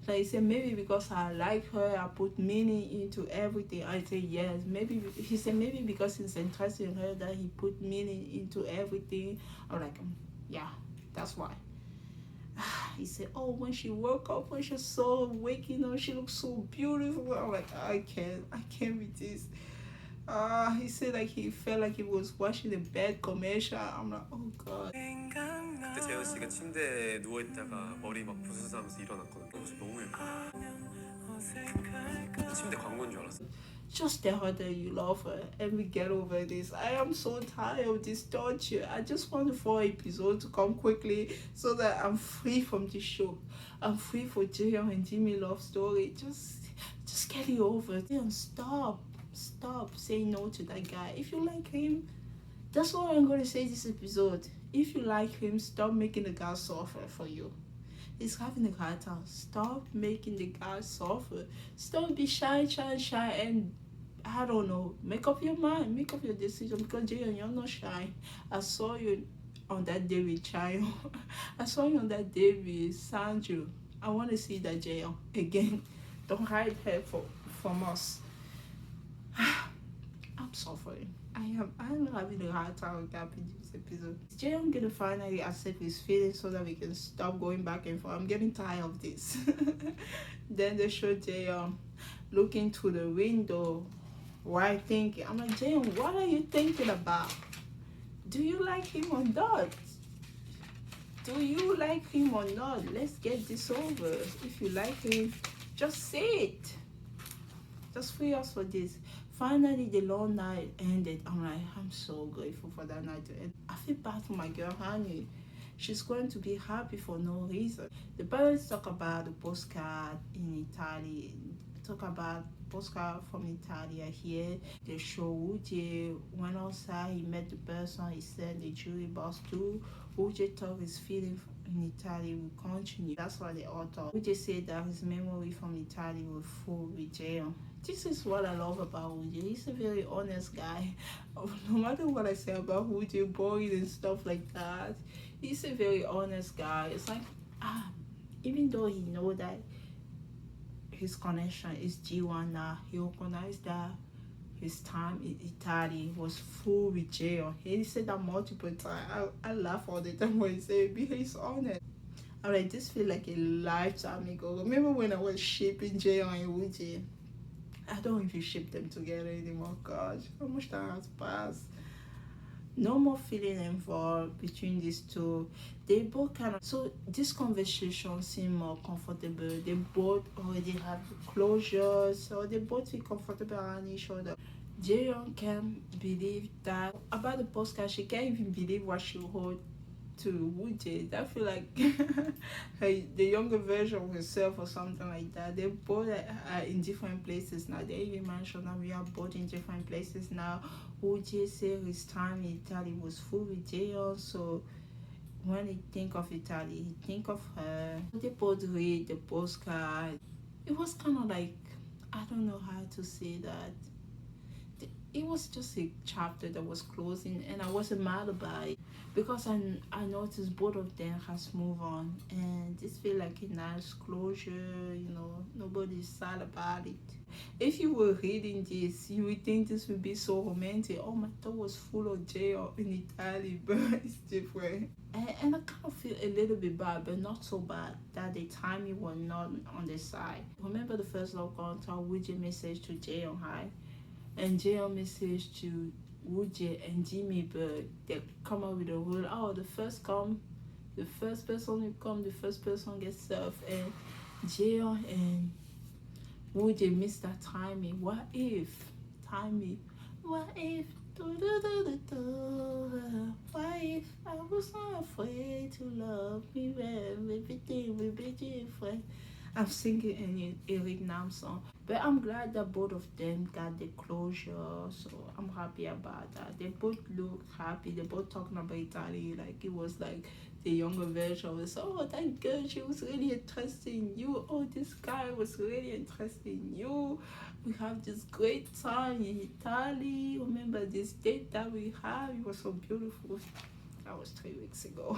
So he said, maybe because I like her, I put meaning into everything. I said, yes. Maybe he said, maybe because he's interested in her, that he put meaning into everything. I'm like, yeah, that's why. He said, oh, when she woke up, when she saw waking up, she looked so beautiful. I'm like, I can't with this. He said like he felt like he was watching a bad commercial. I'm like, oh God. 그때 재현 씨가 침대에 누워 있다가 머리 막 부스스하면서 일어났거든. 모습 너무 예뻐. 침대 광고인 줄 알았어. Just tell her that you love her and we get over this. I am so tired of this torture. I just want the 4 episodes to come quickly so that I'm free from this show. I'm free for Jayon and Jimmy love story. Just get it over. And stop saying no to that guy. If you like him, that's what I'm going to say this episode. If you like him, stop making the guy suffer for you. He's having a hard time. Stop making the guy suffer. Stop be shy, and I don't know. Make up your mind. Make up your decision, because Jayon, you're not shy. I saw you on that day with Chayo. I saw you on that day with Sanju. I want to see that Jayon again. Don't hide her from us. I'm suffering. I'm having a hard time recapping this episode. Jaeyoung gonna finally accept his feelings so that we can stop going back and forth. I'm getting tired of this. Then they show Jaeyoung looking through the window while thinking. I'm like, Jaeyoung, what are you thinking about? Do you like him or not? Do you like him or not? Let's get this over. If you like him, just say it. Just free us for this. Finally, the long night ended. I'm like, I'm so grateful for that night to end. I feel bad for my girl, honey. She's going to be happy for no reason. The parents talk about the postcard in Italy. Talk about postcard from Italy here. They show Uche went outside. He met the person. He said the jury box too. Uche thought his feeling in Italy will continue. That's what the author. Uche said that his memory from Italy will full with jail. This is what I love about Uche. He's a very honest guy. No matter what I say about Uche, boring and stuff like that, he's a very honest guy. It's like, even though he know that his connection is G1 now, he recognized that his time in Italy was full with jail. He said that multiple times. I laugh all the time when he said, "Be he's honest." I'm like, this feel like a lifetime ago. Remember when I was shipping jail and Uche? I don't even ship them together anymore. Gosh, how much time has passed? No more feeling involved between these two. They both kind of, so this conversation seem more comfortable. They both already have closure, so they both feel comfortable around each other. Jaeyoung can't believe that about the postcard. She can't even believe what she heard to Woojae. I feel like the younger version of herself or something like that. They both are in different places now. They even mentioned that we are both in different places now. Woojae said his time in Italy was full with Jaeyoung, so when he think of Italy, he think of her. They both read the postcard. It was kind of like, I don't know how to say that. It was just a chapter that was closing, and I wasn't mad about it because I noticed both of them has moved on, and this feel like a nice closure. You know, nobody's sad about it. If you were reading this, you would think this would be so romantic. Oh, my thought was full of jail in Italy, but it's different. And I kind of feel a little bit bad, but not so bad that the timing was not on the side. Remember the first love contact with your message to Jaeyoung High? And Jaeyoung message to Woojae and Jimmy, but they come up with a rule. Oh, the first person who come, the first person gets served. And Jaeyoung and Woojae missed that timing. What if timing? What if? What if I was not afraid to love me when everything will be different? I'm singing an Eric Nam song, but I'm glad that both of them got the closure, so I'm happy about that. They both look happy. They both talking about Italy like it was like the younger version was. Oh, that girl, she was really interested in you. Oh, this guy was really interested in you. We have this great time in Italy. Remember this date that we had? It was so beautiful. That was 3 weeks ago.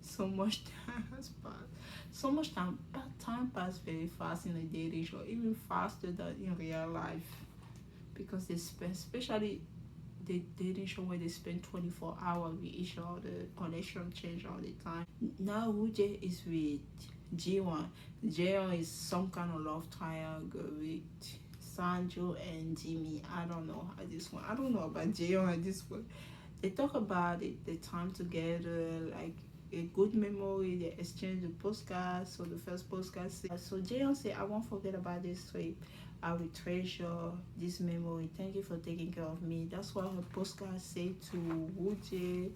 So much time has passed. So much time, but time passed very fast in a dating show, even faster than in real life, because they spend, especially the dating show where they spend 24 hours with each other, connection change all the time. Now Woojae is with G1. Jaeyoung is some kind of love triangle with Sanjo and Jimmy. I don't know how this one. I don't know about Jaeyoung and this one. They talk about it, the time together, like a good memory. They exchange the postcards. So the first postcard said, so Jaeyoung said, I won't forget about this trip. I will treasure this memory. Thank you for taking care of me. That's what her postcard said to Woojae.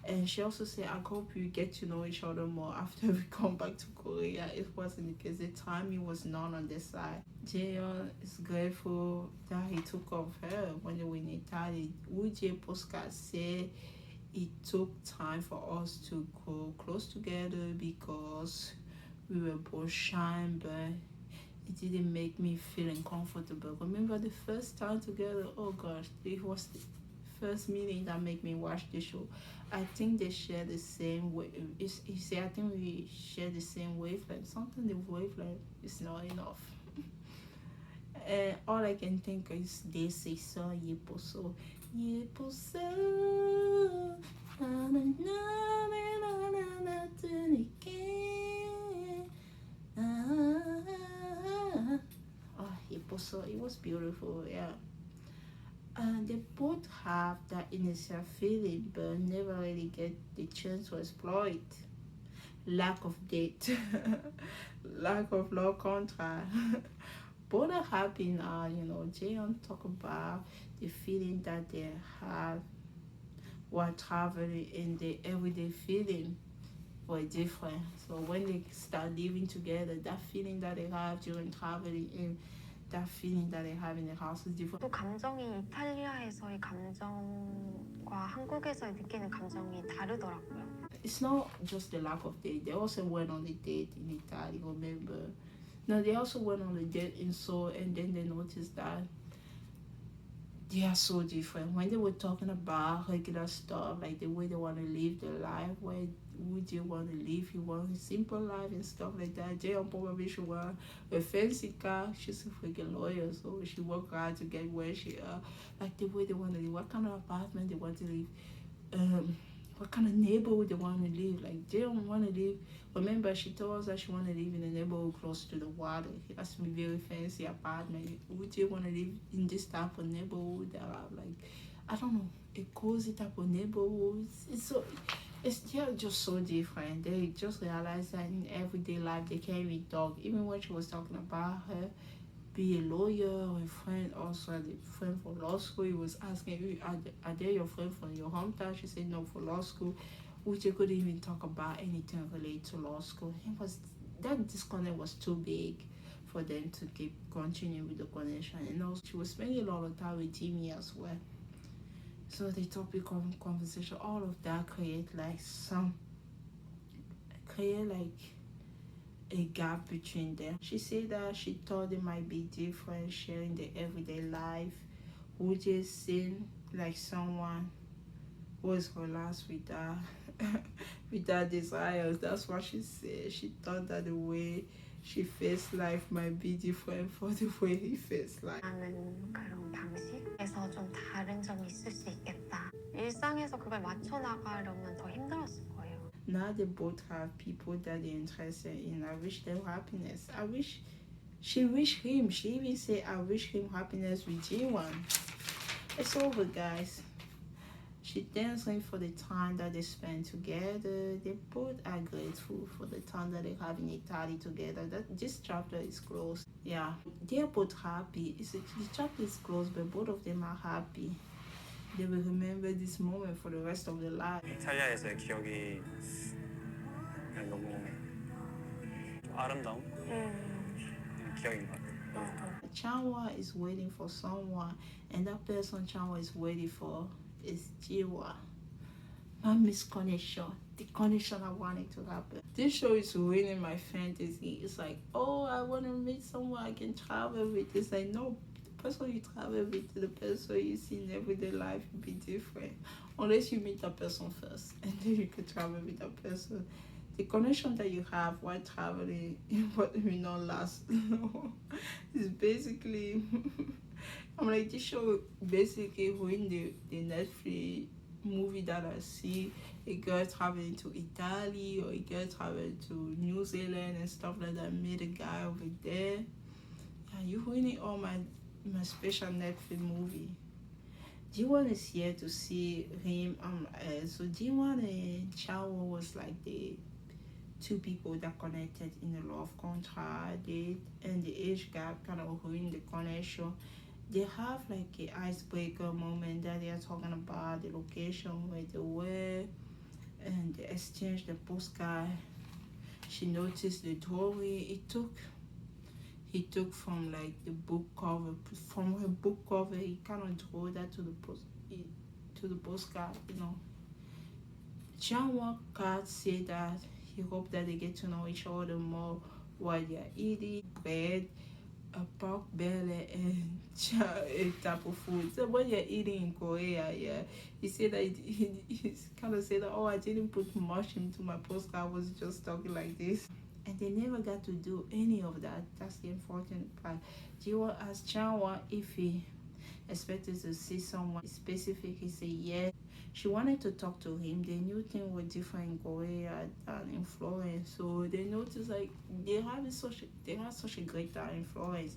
And she also said, I hope you get to know each other more after we come back to Korea. It wasn't because the timing was not on their side. Jaeyoung is grateful that he took of her when they were in Italy. Woojae postcard said it took time for us to go close together because we were both shy, but it didn't make me feel uncomfortable. Remember the first time together? Oh gosh, it was the first meeting that made me watch the show. I think they share the same way. He said, I think we share the same wavelength. Something the wavelength is not enough. And all I can think is they say so, Yiposo. Yiposo. Na na na na na na na again. Oh, Yiposo. It was beautiful, yeah. They both have that initial feeling, but never really get the chance to explore it. Lack of date, lack of law contract. Both are happy now, you know. Jayon talk about the feeling that they have while traveling, and the everyday feeling were different. So when they start living together, that feeling that they have during traveling and that feeling that they have in the house is different. 또 감정이 이탈리아에서의 감정과 한국에서 느끼는 감정이 다르더라고요. It's not just the lack of date. They also went on a date in Italy, remember? No, they also went on a date in Seoul, and then they noticed that they are so different. When they were talking about regular stuff, like the way they want to live their life, where would you want to live? You want a simple life and stuff like that. Jayon probably should want a fancy car. She's a freaking lawyer, so she worked hard to get where she are. Like the way they want to live, what kind of apartment they want to live, what kind of neighborhood they want to live. Like they don't want to live. Remember, she told us that she want to live in a neighborhood close to the water. It has to be very fancy apartment. Would you want to live in this type of neighborhood that are like, I don't know, a cozy type of neighborhood? They're just so different. They just realized that in everyday life they can't even talk. Even when she was talking about her be a lawyer or a friend, also a friend for law school, he was asking you, are they your friend from your hometown? She said no, for law school, which they couldn't even talk about anything related to law school. It was that disconnect was too big for them to keep continuing with the connection. And also she was spending a lot of time with Jimmy as well. So the topic of conversation, all of that create like a gap between them. She said that she thought it might be different sharing the everyday life. Would just seem like someone was relaxed with that with that desires. That's what she said. She thought that the way she faced life might be different for the way he faced life. 하는 그런 방식에서 좀 다른 점이 있을 수 있겠다. 일상에서 그걸 맞춰 나가려면 더 힘들었을 거예요. Now they both have people that they're interested in. I wish them happiness. She wished him. She even said, I wish him happiness with G1. It's over, guys. She thanks him for the time that they spent together. They both are grateful for the time that they have in Italy together. This chapter is closed. Yeah, they're both happy. The chapter is closed, but both of them are happy. They will remember this moment for the rest of their life. 이탈리아에서의 기억이 그냥 너무 아름다운 기억인 것 같아요. Chanwa is waiting for someone, and that person Chanwa is waiting for is Jiwa. My misconnection, the connection I wanted to happen. This show is ruining my fantasy. It's like, oh, I want to meet someone I can travel with. It's like, no, the person you travel with, the person you see in everyday life will be different. Unless you meet that person first, and then you can travel with that person. The connection that you have while traveling, what will not last. It's basically, I'm like, this show basically ruined the Netflix movie that I see. A girl traveling to Italy or a girl traveling to New Zealand and stuff like that. Meet a guy over there. Yeah, you ruining all my special Netflix movie. G1 is here to see him. So G1 and Chao was like the two people that connected in the love contract, and the age gap kind of ruined the connection. They have like an icebreaker moment that they are talking about the location where they were, and they exchanged the postcard. She noticed the drawing he took from like the book cover. From her book cover, he kind of drew that to the postcard, you know. Chanwa Kat said that he hoped that they get to know each other more while they're eating bread, a pork belly, and a type of food. So when you're eating in Korea, yeah, he said that he kind of said that, oh, I didn't put much into my postcard. I was just talking like this. and they never got to do any of that. That's the important part. Jiwon asked Chanwa if he expected to see someone specific. He said yes. She wanted to talk to him. They knew things were different in Korea than in Florence, so they noticed like they have such a great in Florence.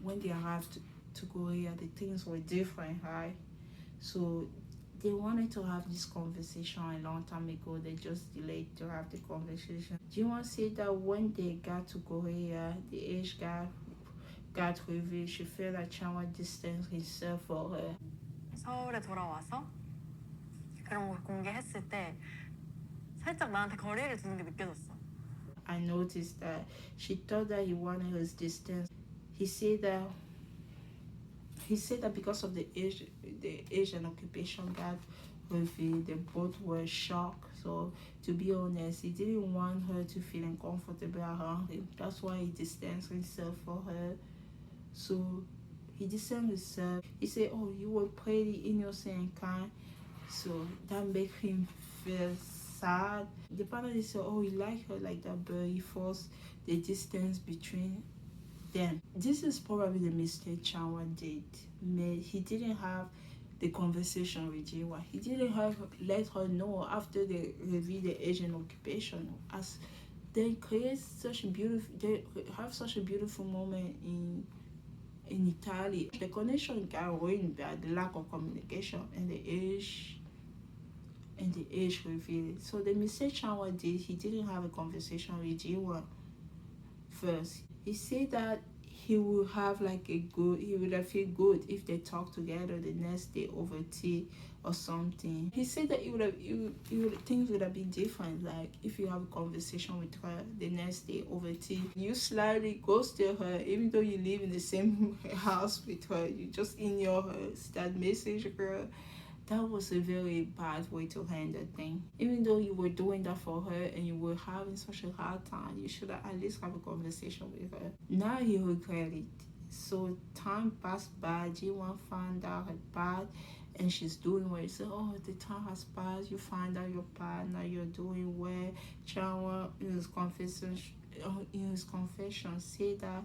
When they arrived to Korea, the things were different, right? So they wanted to have this conversation a long time ago. They just delayed to have the conversation. Jiwon said that when they got to Korea, the age gap got revealed. She felt that Chanwa distanced himself for her. 서울에 돌아와서 그런 걸 공개했을 때 살짝 나한테 거리를 두는 게 느껴졌어. I noticed that she thought that he wanted his distance. He said that because of the Asian occupation got revealed, they both were shocked. So to be honest, he didn't want her to feel uncomfortable around him. That's why he distanced himself for her. So he distanced himself. He said, "Oh, you were pretty, innocent, and kind." So that made him feel sad. The partner said, "Oh, he liked her like that," but he forced the distance between them. This is probably the mistake Chanwa did. He didn't have the conversation with Jiwa. He didn't let her know after they revealed the Asian occupation. As they have such a beautiful moment in Italy. The connection got ruined by the lack of communication and the age revealed. So the mistake Chanwa did, he didn't have a conversation with Jiwa first. He said that he would have he would have feel good if they talked together the next day over tea or something. He said that things would have been different, like if you have a conversation with her the next day over tea. You slightly ghosted her, even though you live in the same house with her. You just ignore her, start message her. That was a very bad way to handle things. Even though you were doing that for her and you were having such a hard time, you should at least have a conversation with her. Now he regret it. So time passed by. Jiwon found out her path and she's doing well. He said, "Oh, the time has passed. You find out your path. Now you're doing well." Chanwa in his confession said that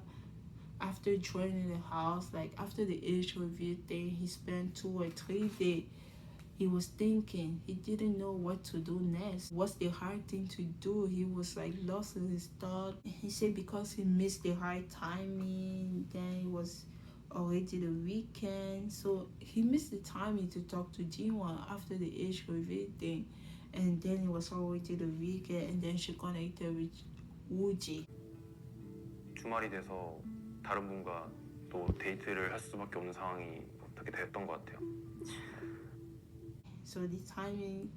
after joining the house, like after the age review thing, he spent 2 or 3 days. He was thinking. He didn't know what to do next. What's the hard thing to do? He was lost in his thought. He said because he missed the right timing, then it was already the weekend. So he missed the timing to talk to Jinwon after the age reveal thing. And then it was already the weekend, and then she connected with Wooji. 주말이 돼서 다른 분과 또 데이트를 할 수밖에 없는 상황이 어떻게 됐던 것 같아요. So the timing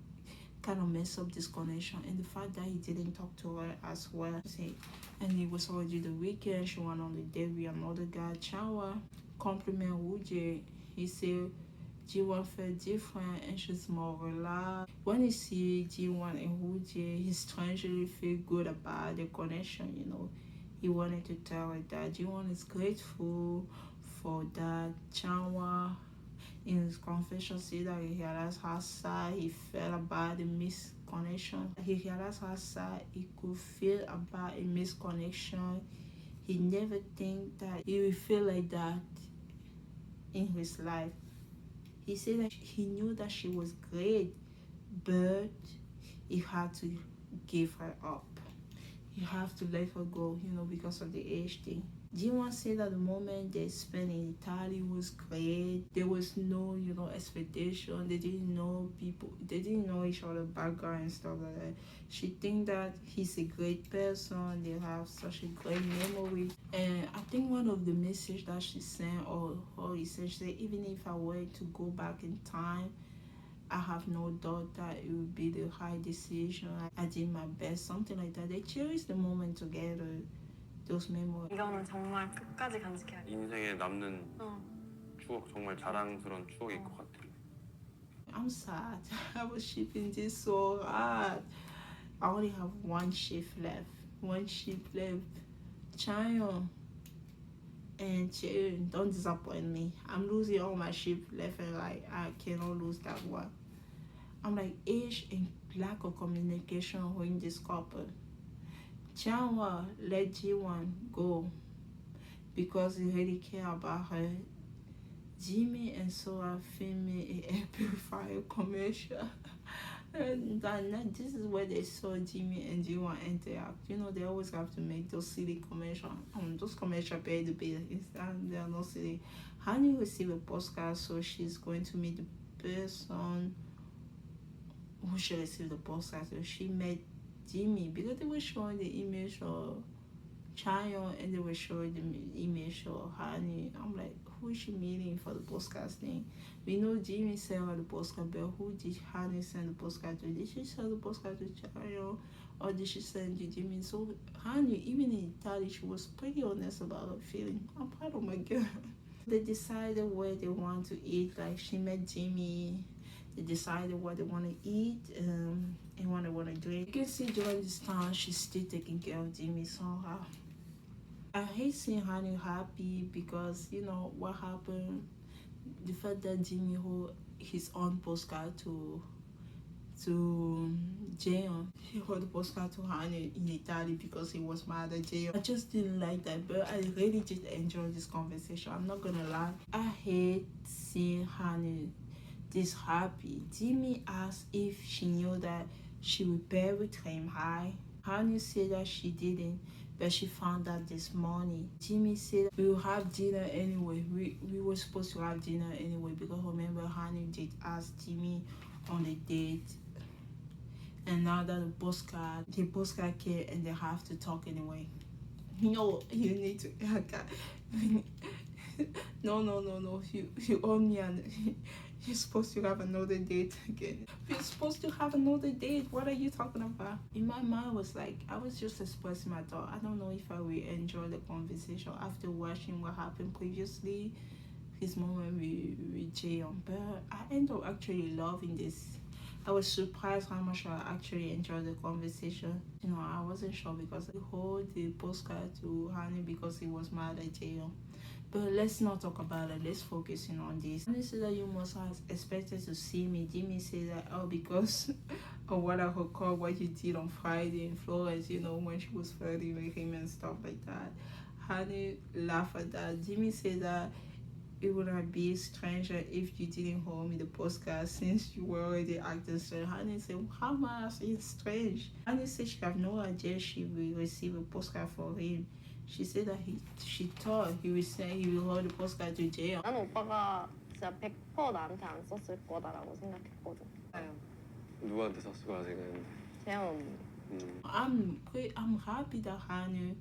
kind of messed up this connection, and the fact that he didn't talk to her as well. And it was already the weekend. She went on the date with another guy. Chanwa compliment Wooji. He said Jiwon felt different and she's more relaxed. When he see Jiwon and Wooji, he strangely feel good about the connection. He wanted to tell her that Jiwon is grateful for that. Chanwa in his confession said that he realized how sad he felt about the misconnection. He realized how sad he could feel about a misconnection. He never think that he would feel like that in his life. He said that he knew that she was great, but he had to give her up. You have to let her go, because of the age thing. Jiwon said that the moment they spent in Italy was great. There was no, expectation. They didn't know people. They didn't know each other's background and stuff like that. She think that he's a great person. They have such a great memory. And I think one of the message that she sent, or he said, even if I were to go back in time, I have no doubt that it would be the right decision. I did my best, something like that. They cherish the moment together. Those memories. 이거는 정말 끝까지 간직해야 돼. 인생에 남는 추억, 정말 자랑스러운 추억일 것 같아요. I'm sad. I was shipping this so hard. I only have one shift left. Chayon and Chayon, don't disappoint me. I'm losing all my shift left and right. I cannot lose that one. I'm age and lack of communication in this couple. Chanwa let Ji1 go because he really care about her. Jimmy and Sora filming a air purifier commercial. And this is where they saw Jimmy and Ji1 interact. You know, they always have to make those silly commercials. Those commercials pay the bill. They are not silly. Honey received a postcard, so she's going to meet the person who should receive the postcard. So she met Jimmy because they were showing the image of Chayo and they were showing the image of Honey. I'm like, who is she meeting for the postcard thing? We know Jimmy sent her the postcard, but who did Honey send the postcard to? Did she send the postcard to Chayo or did she send to Jimmy? So Honey, even in Italy, she was pretty honest about her feeling. I'm proud of my girl. They decided where they want to eat. Like she met Jimmy. They decided what they want to eat and what they want to drink. You can see during this time she's still taking care of Jimmy somehow. I hate seeing Honey happy because you know what happened. The fact that Jimmy hold his own postcard to Jayon. He hold the postcard to Honey in Italy because he was mad at Jayon. I just didn't like that, but I really did enjoy this conversation. I'm not gonna lie. I hate seeing Honey this happy. Jimmy asked if she knew that she would pay with him high. Honey said that she didn't, but she found out this morning. Jimmy said we will have dinner anyway. We were supposed to have dinner anyway because remember Honey did ask Jimmy on a date. And now that the postcard came and they have to talk anyway. No, you need to. No. You owe me and you're supposed to have another date again. We're supposed to have another date. What are you talking about? In my mind was like, I was just expressing my thought. I don't know if I will enjoy the conversation after watching what happened previously, his moment with Jayon. But I ended up actually loving this. I was surprised how much I actually enjoyed the conversation. You know, I wasn't sure because I hold the postcard to Honey because he was mad at Jayon. But let's not talk about it. Let's focus on this. Honey said that you must have expected to see me. Jimmy said that, oh, because of what I recall, what you did on Friday in Florence, you know, when she was flirting with him and stuff like that. Honey laughed at that. Jimmy said that it would not be a stranger if you didn't hold me the postcard since you were already acting strange. Honey said, how much is strange? Honey said she have no idea she will receive a postcard for him. She said that she thought he would say he will hold the postcard to Jayon. 난 오빠가 진짜 100% 나한테 안 썼을 거다라고 생각했거든. 누구한테 샀을까 생각했는데. 재현. I'm happy that Honey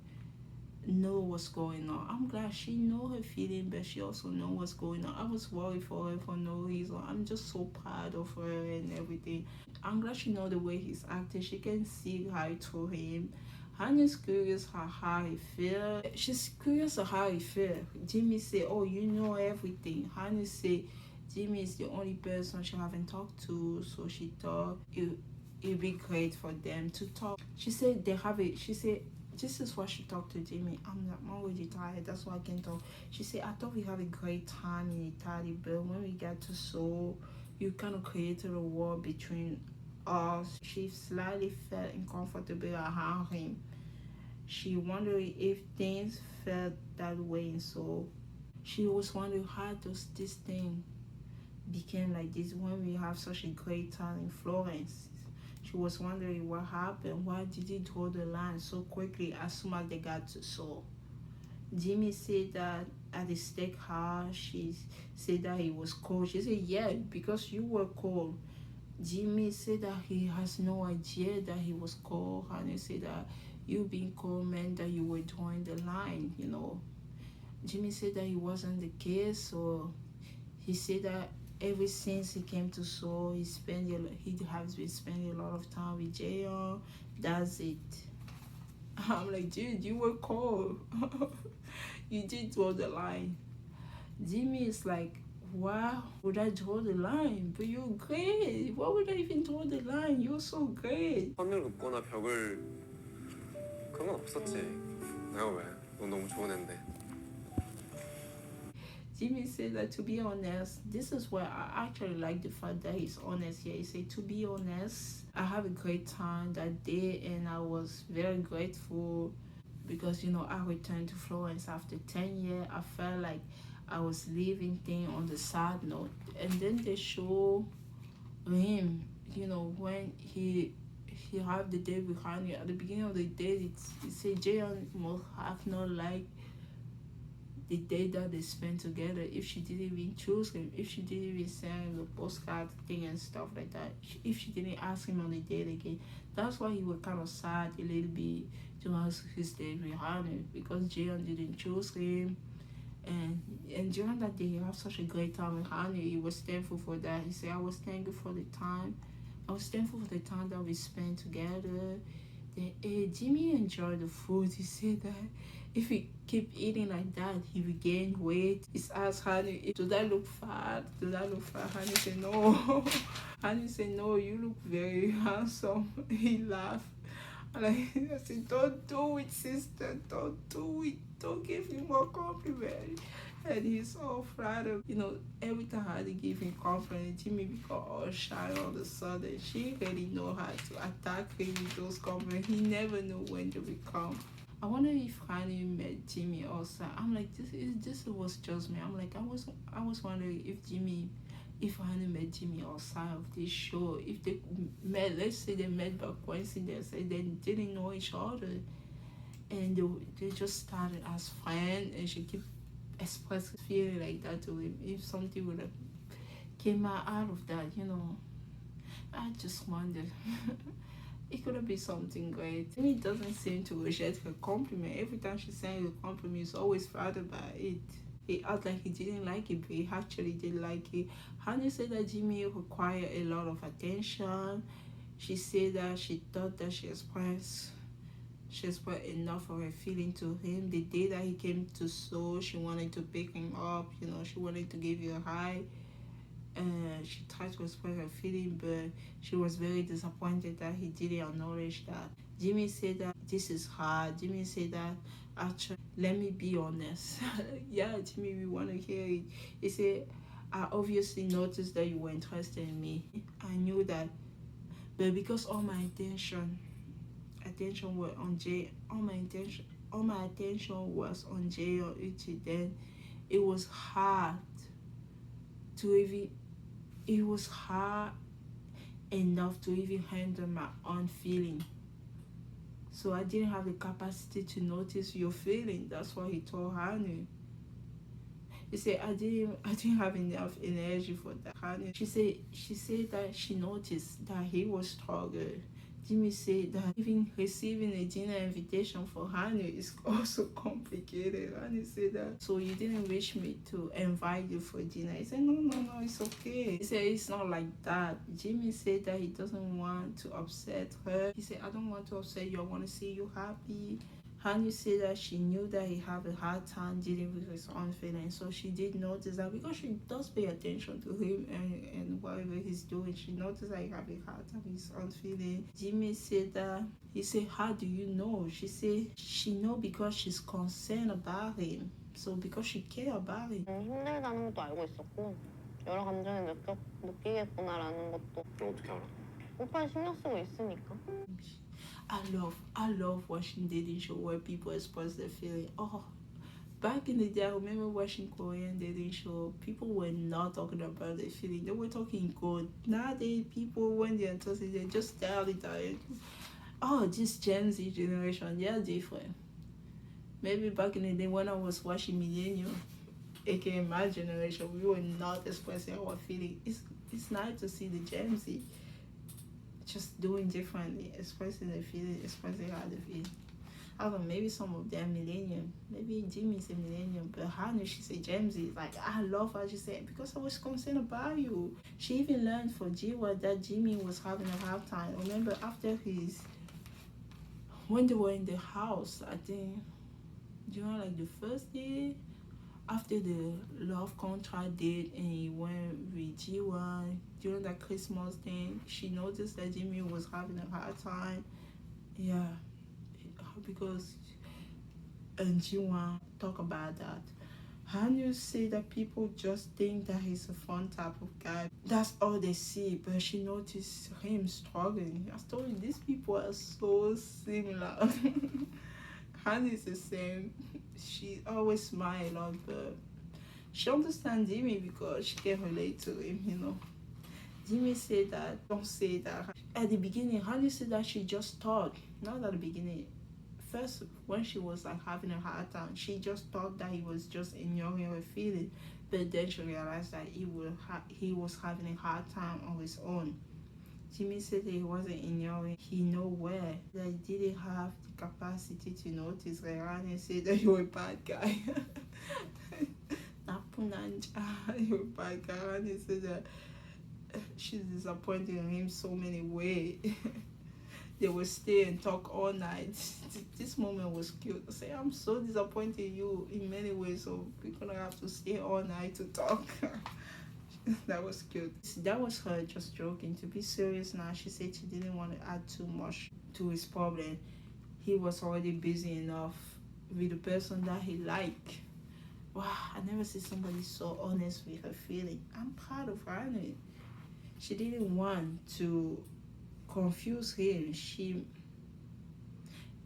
know what's going on. I'm glad she know her feeling, but she also know what's going on. I was worried for her for no reason. I'm just so proud of her and everything. I'm glad she know the way he's acting. She can see right through him. Honey's curious how he feel. She's curious how he feel. Jimmy said, oh, you know everything. Honey said Jimmy is the only person she haven't talked to, so she thought it'd be great for them to talk. She said this is what she talked to Jimmy. I'm already tired, that's why I can't talk. She said, I thought we have a great time in Italy, but when we got to Seoul, you kind of created a wall between us. She slightly felt uncomfortable around him. She wondered if things felt that way in Seoul. She was wondering how does this thing became like this when we have such a great time in Florence. She was wondering what happened. Why did he draw the line so quickly as soon as they got to Seoul? Jimmy said that at the steakhouse, she said that he was cold. She said, yeah, because you were cold. Jimmy said that he has no idea that he was cold. And he said that you being cold meant that you were drawing the line, you know. Jimmy said that it wasn't the case, so he said that ever since he came to Seoul, he has been spending a lot of time with Jayon. That's it. I'm like, dude, you were cold. You did draw the line. Jimmy is like, wow, would I draw the line? But you're great. Why would I even draw the line? You're so great. 선을 긋거나 벽을 그런 건 없었지. 내가 왜? 너 너무 좋은 앤데. Jimmy said that, to be honest, this is where I actually like the fact that he's honest here. He said, to be honest, I have a great time that day and I was very grateful because, I returned to Florence after 10 years. I felt like I was leaving things on the sad note. And then they show him, when he had the day with Honey. At the beginning of the day, he said Jayon must have not liked the day that they spent together if she didn't even choose him, if she didn't even send the postcard thing and stuff like that, if she didn't ask him on the date again. That's why he was kind of sad a little bit to ask his date with Honey, because Jayon didn't choose him. And during that day, he had such a great time with Honey. He was thankful for that. He said, I was thankful for the time. I was thankful for the time that we spent together. Then Jimmy enjoyed the food. He said that if he keep eating like that, he will gain weight. He asked Honey, do that look fat? Do that look fat? Honey said, no. Honey said, no, you look very handsome. He laughed. And I said, don't do it, sister. Don't do it. Don't give him more compliment. And he's so flattered. Every time I had to give him compliment, Jimmy become all shy all of a sudden. She really know how to attack him with those compliments. He never knew when they would come. I wonder if Honey met Jimmy also. I'm like, this was just me. I'm like, I was wondering if Honey met Jimmy outside of this show. If they met, let's say they met by coincidence and they didn't know each other. And they just started as friends, and she kept expressing feeling like that to him. If something would have came out of that, I just wondered. It could have been something great. And he doesn't seem to reject her compliment. Every time she sends a compliment, he's always flattered by it. He acted like he didn't like it, but he actually did like it. Honey said that Jimmy required a lot of attention. She said that she thought that she expressed enough of her feeling to him. The day that he came to Seoul, she wanted to pick him up, she wanted to give you a high. She tried to express her feeling, but she was very disappointed that he didn't acknowledge that. Jimmy said that this is hard. Jimmy said that, actually, let me be honest. Yeah, Jimmy, we want to hear it. He said, I obviously noticed that you were interested in me. I knew that, but because all my attention was on Jay, all my attention was on Jay or Uchi, then it was hard enough to even handle my own feeling. So I didn't have the capacity to notice your feeling. That's what he told Honey. He said, I didn't have enough energy for that. Honey, she said that she noticed that he was struggling. Jimmy said that even receiving a dinner invitation for Honey is also complicated. Honey said that, so you didn't wish me to invite you for dinner. He said, no, it's okay. He said, it's not like that. Jimmy said that he doesn't want to upset her. He said, I don't want to upset you. I want to see you happy. Honey said that she knew that he had a hard time dealing with his own feelings, so she did notice that, because she does pay attention to him and whatever he's doing. She noticed that he had a hard time with his own feelings. Jimmy said that, he said, how do you know? She said she know because she's concerned about him. So because she care about him. 힘들다는 것도 알고 있었고 여러 감정을 느끼겠구나라는 것도. 너 어떻게 알아? 오빠 신경 쓰고 있으니까. I love watching dating show where people express their feeling. Oh, back in the day, I remember watching Korean dating show. People were not talking about their feeling. They were talking good. Nowadays, people, when they're interested, they just tell it out. Oh, this Gen Z generation, they are different. Maybe back in the day when I was watching Millennium, aka my generation, we were not expressing our feeling. It's nice to see the Gen Z just doing differently, expressing their feeling, expressing how they feel. I don't know, maybe some of them millennium. Maybe Jimmy's a millennium, but Hannah, she said Gen Z. Like, I love her. She said, because I was concerned about you. She even learned for Jiwa that Jimmy was having a hard time. Remember, after when they were in the house, I think, like the first day, after the love contract date, and he went with Jiwa during that Christmas thing, she noticed that Jimmy was having a hard time. Yeah, because and Jiwa talk about that. Hanu say that people just think that he's a fun type of guy. That's all they see, but she noticed him struggling. I told you, these people are so similar. Hanu is the same. She always smiles a lot, but she understands Jimmy because she can relate to him, you know. Jimmy said that, don't say that. At the beginning, Hanu said that she just thought, not at the beginning, first when she was like having a hard time, she just thought that he was just ignoring her feeling, but then she realized that he was having a hard time on his own. Jimmy said that he wasn't ignoring, he know where, that he didn't have the capacity to notice. Ryan said that you're a bad guy. You're a bad guy. And he said that she's disappointed in him so many ways. They will stay and talk all night. This moment was cute. I say, I'm so disappointed in you in many ways, so we're gonna have to stay all night to talk. That was cute. That was her just joking. To be serious now, she said she didn't want to add too much to his problem. He was already busy enough with the person that he liked. Wow, I never see somebody so honest with her feeling. I'm proud of her. She didn't want to confuse him.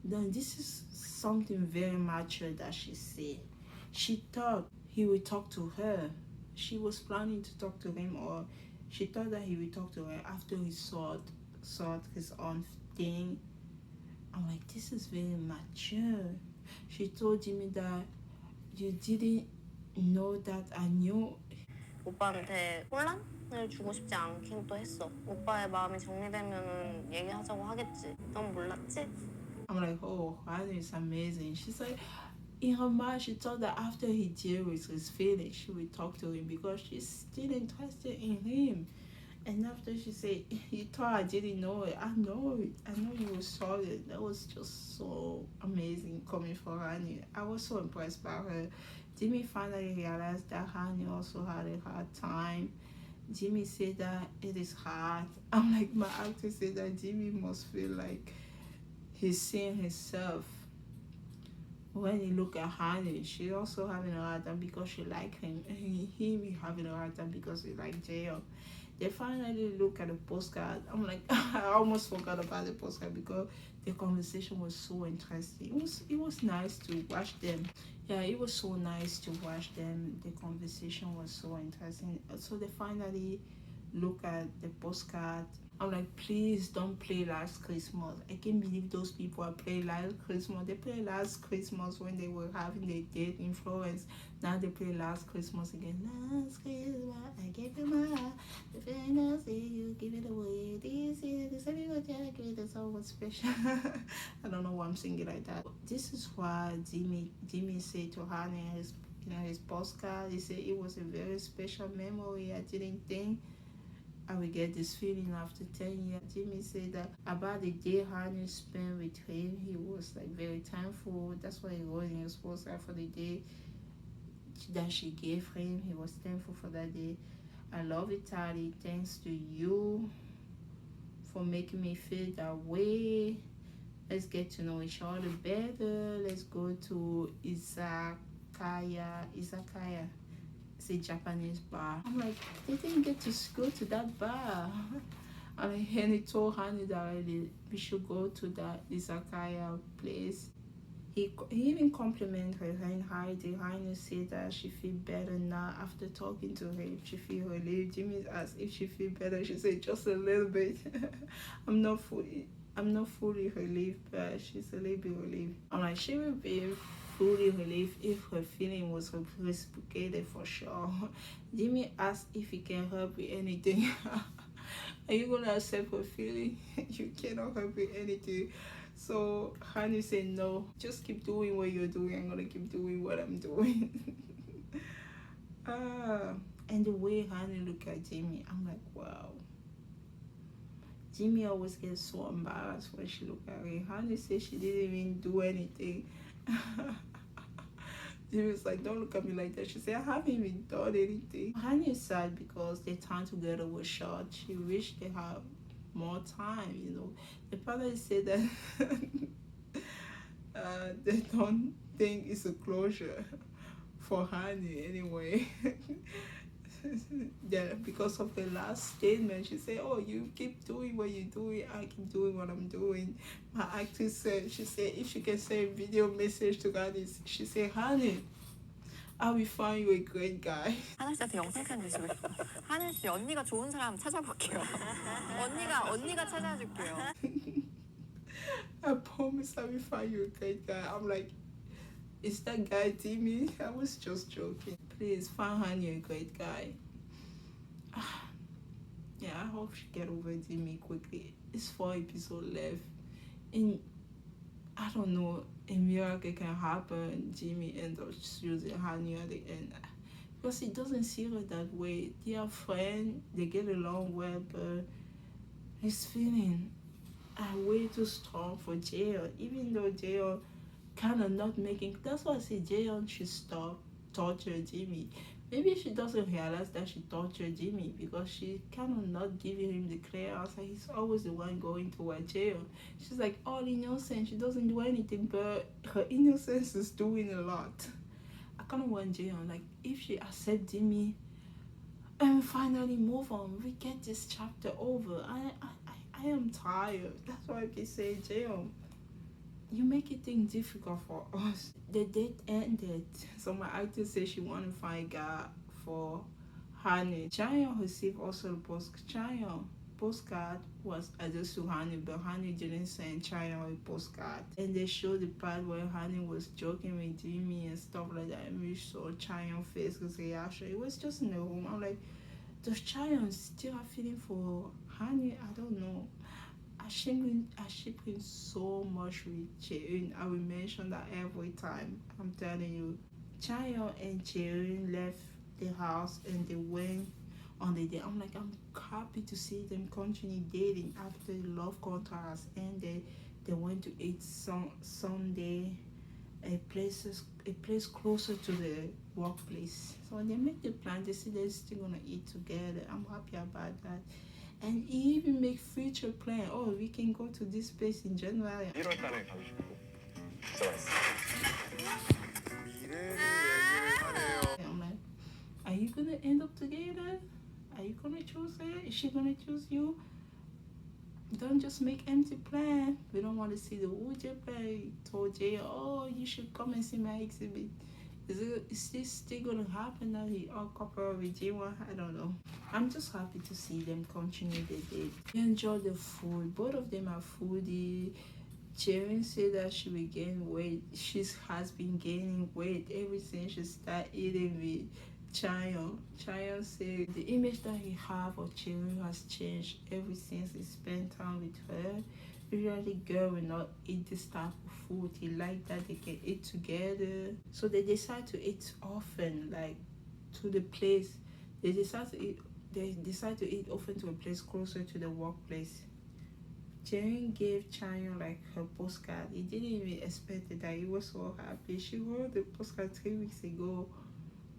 Then this is something very mature that she said. She thought he would talk to her. She was planning to talk to him, or she thought that he would talk to her after he sought his own thing. I'm like, this is very mature. She told Jimmy that you didn't know that I knew. 오빠한테 혼란을 주고 싶지 않긴 또 했어. 오빠의 마음이 정리되면은 얘기하자고 하겠지. 넌 몰랐지? I'm like, oh, Hanu is amazing. She's like, in her mind, she thought that after he dealt with his feelings, she would talk to him because she's still interested in him. And after she said, you thought I didn't know it. I know it. I know you were sorry. That was just so amazing coming from Hanu. I was so impressed by her. Jimmy finally realized that Hanu also had a hard time. Jimmy said that it is hard. I'm like, my actor said that Jimmy must feel like he's seeing himself. When you look at Hanu, she also having a hard time because she like him. And he be having a hard time because he like J.O. They finally look at the postcard. I'm like, I almost forgot about the postcard because the conversation was so interesting. It was nice to watch them. Yeah, it was so nice to watch them. The conversation was so interesting. So they finally look at the postcard. I'm like, please don't play Last Christmas. I can't believe those people are playing Last Christmas. They play Last Christmas when they were having their date in Florence. Now they play Last Christmas again. Last Christmas, I gave you my heart. The very I see you give it away. This is the song was special. I don't know why I'm singing like that. This is why Jimmy said to Hannah in his postcard. He said it was a very special memory. I didn't think I will get this feeling after 10 years. Jimmy said that about the day Hanu spent with him, he was like very thankful. That's why he wrote in his postcard for the day that she gave him. He was thankful for that day. I love it, Tali. Thanks to you for making me feel that way. Let's get to know each other better. Let's go to Izakaya. It's a Japanese bar. I'm like, they didn't get to go to that bar. And he told Hani that we should go to that Izakaya place. He even complimented her and Heidi. Heidi said that she feel better now after talking to her. She feel relieved. Jimmy asked if she feel better. She said just a little bit. I'm not fully relieved, but she's a little bit relieved. I'm like, she will be fully relieved if her feeling was reciprocated for sure. Jimmy asked if he can help with anything. Are you gonna accept her feeling? You cannot help with anything. So Hani said no, just keep doing what you're doing. I'm gonna keep doing what I'm doing. And the way Hani look at Jimmy, I'm like, wow. Jimmy always gets so embarrassed when she look at her. Hani said she didn't even do anything. Jimmy was like, don't look at me like that. She said, I haven't even done anything. Hani is sad because their time together was short. She wished they had more time, you know. The father said that they don't think it's a closure for Honey anyway. Yeah, because of her last statement, she said, "Oh, you keep doing what you're doing. I keep doing what I'm doing." My actress said, she said, if she can send a video message to God, she said, "Honey, I will find you a great guy." 하늘 씨한테 영상 편지 주고 싶어. 하늘 씨 언니가 좋은 사람 찾아볼게요. 언니가 찾아줄게요. I promise I will find you a great guy. I'm like, is that guy Timmy? I was just joking. Please find Honey a great guy. Yeah, I hope she get over Timmy quickly. It's 4 episodes left. And I don't know, a miracle can happen. Jimmy ends up choosing Honey at the end. Because he doesn't see her that way. They are friends, they get along well, but his feeling are way too strong for Jaeon. Even though Jaeon kind of not making, that's why I say Jaeon should stop torture Jimmy. Maybe she doesn't realize that she tortured Jimmy because she kind of not giving him the clear answer. He's always the one going toward Jaeon. She's like all innocent. She doesn't do anything, but her innocence is doing a lot. I kind of want Jaeon, like, if she accepts Jimmy and finally move on, we get this chapter over. I am tired. That's why I keep saying, Jaeon, you make it things difficult for us. The date ended, so my actor said she want to find a guy for Honey. Chaeyoung received also the postcard was addressed to Honey, but Honey didn't send Chaeyoung a postcard. And they showed the part where Honey was joking with Jimmy and stuff like that, and we saw Chaeyoung's face, his reaction. It was just in the room. I'm like, does Chaeyoung still have feeling for Honey? I don't know. I ship him so much with Jaeyoung. I will mention that every time. I'm telling you. Chaeyoung and Jaeyoung left the house and they went on the date. I'm like, I'm happy to see them continue dating after the love contrast ended. They went to eat Sunday, a place closer to the workplace. So when they make the plan, they say they're still gonna eat together. I'm happy about that. And he even make future plan. Oh, we can go to this place in January. 1월 달에 가고 싶고. 진짜 맛있어. 미래를 얘기를 하네요. I'm like, are you gonna end up together? Are you gonna choose her? Is she gonna choose you? Don't just make empty plan. We don't want to see the Uja play. Told Jay, oh, you should come and see my exhibit. Is this still gonna happen now? He all couple with J1? I don't know. I'm just happy to see them continue their date. They enjoy the food. Both of them are foodie. Jaeyoung said that she will gain weight. She has been gaining weight ever since she started eating with Chaeyoung. Chaeyoung said the image that he have of Jaeyoung has changed ever since he spent time with her. Usually girl will not eat this type of food. He like that they can eat together. So they decide to eat often, like to the place. They decide to eat often to a place closer to the workplace. Jaeyoung gave Chaeyoung like her postcard. He didn't even expect it. That he was so happy. She wrote the postcard 3 weeks ago.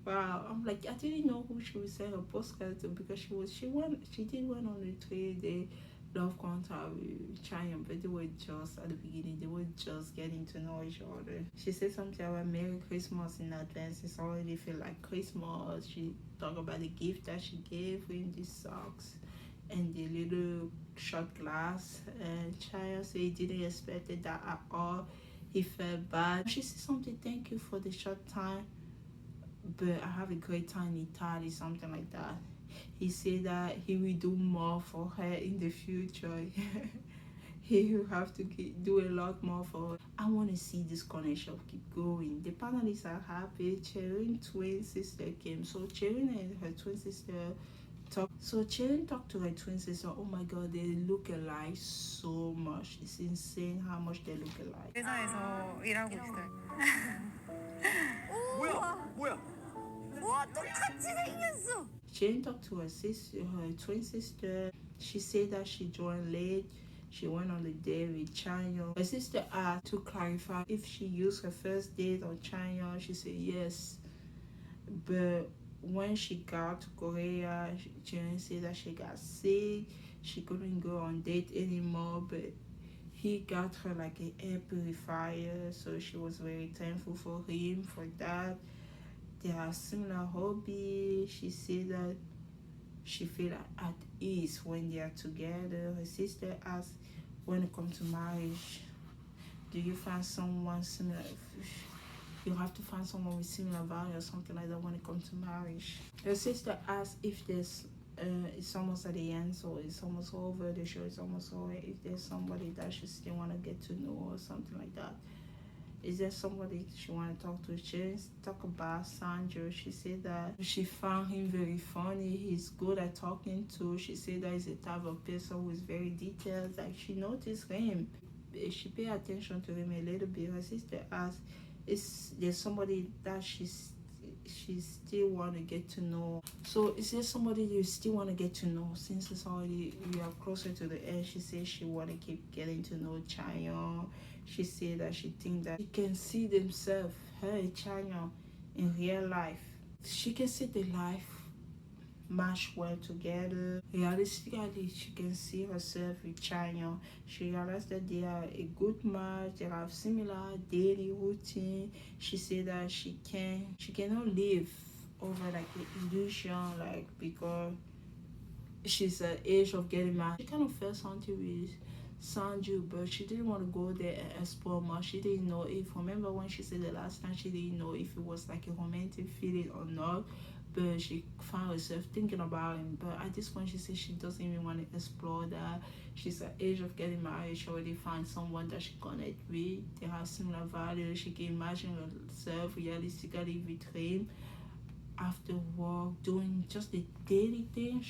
Wow, I'm like, I didn't know who she would send her postcard to because she did one on the 3-day love contact with Chaeyoung, but they were just at the beginning, they were just getting to know each other. She said something about Merry Christmas in advance. It's already feel like Christmas. She talked about the gift that she gave him, the socks and the little shot glass. And Chaeyoung said he didn't expect it that at all. He felt bad. She said something, thank you for the short time, but I have a great time in Italy, something like that. He said that he will do more for her in the future. He will have to do a lot more for her. I want to see this connection keep going. The panelists are happy. Chaeyoung's twin sister came. So Chaeyoung and her twin sister talked. So Chaeyoung talked to her twin sister. Oh my God, they look alike so much. It's insane how much they look alike. 회사에서 일하고 있어요. 뭐야? 와, 똑같이 생겼어. Jane talked to her sister, her twin sister. She said that she joined late. She went on the date with Chaeyoung. Her sister asked to clarify if she used her first date on Chaeyoung. She said yes. But when she got to Korea, Jane said that she got sick. She couldn't go on date anymore, but he got her like an air purifier. So she was very thankful for him for that. they have similar hobbies. She said that she feel at ease when they are together. Her sister asked, when it comes to marriage, do you find someone similar? You have to find someone with similar values or something like that when it comes to marriage. Her sister asked if there's it's almost at the end, so it's almost over, the show is almost over, if there's somebody that she still want to get to know or something like that. Is there somebody she want to talk to? She talk about Sandro. She said that she found him very funny. He's good at talking to. She said that he's a type of person who is very detailed. Like, she noticed him. She paid attention to him a little bit. Her sister asked, is there somebody that she still want to get to know? So is there somebody you still want to get to know since it's already, we are closer to the end? She said she want to keep getting to know Chayon. She said that she think that she can see themselves, her and Chayon, in real life. She can see the life match well together. Realistically, she can see herself with Chayon. She realized that they are a good match. They have similar daily routine. She said that she cannot live over like an illusion, like, because she's at the age of getting married. She kind of felt something with Sanju, but she didn't want to go there and explore much. She didn't know if, remember when she said the last time, she didn't know if it was like a romantic feeling or not, but she found herself thinking about him. But at this point, she said she doesn't even want to explore that. She's at the age of getting married. She already found someone that she connect with. They have similar values. She can imagine herself realistically with him after work, doing just the daily thing.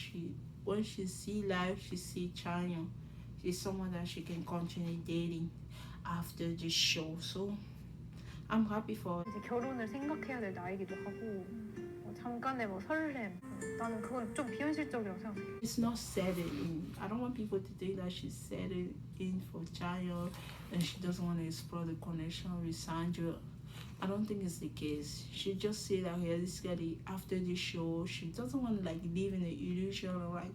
When she see life, she see Chayon. She's someone that she can continue dating after this show. So I'm happy for her. 이제 결혼을 생각해야 될 나이기도 하고 잠깐의 뭐 설렘 나는 그건 좀 비현실적이라고 생각해. It's not settled in. I don't want people to think that she's settled in for Chayon and she doesn't want to explore the connection with Sandra. I don't think it's the case. She just said that realistically after the show, she doesn't want to like live in the illusion of like,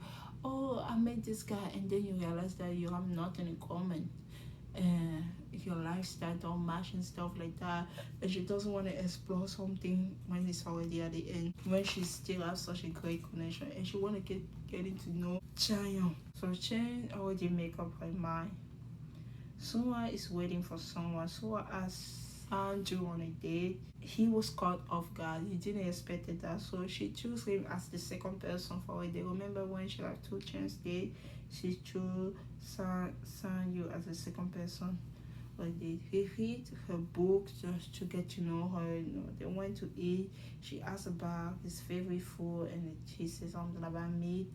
oh, I met this guy, and then you realize that you have nothing in common. Your lifestyle don't match and stuff like that. And she doesn't want to explore something when it's already at the end, when she still has such a great connection, and she want to getting to know Chayon. So Chayon already make up her mind. Someone is waiting for someone. Someone asked Sanju on a date. He was caught off guard. He didn't expect that, so she chose him as the second person for a date. Remember when she had 2 chance date, she chose Sanju as the second person for a date. He read her book just to get to know her. You know, they went to eat. She asked about his favorite food, and he said something about meat.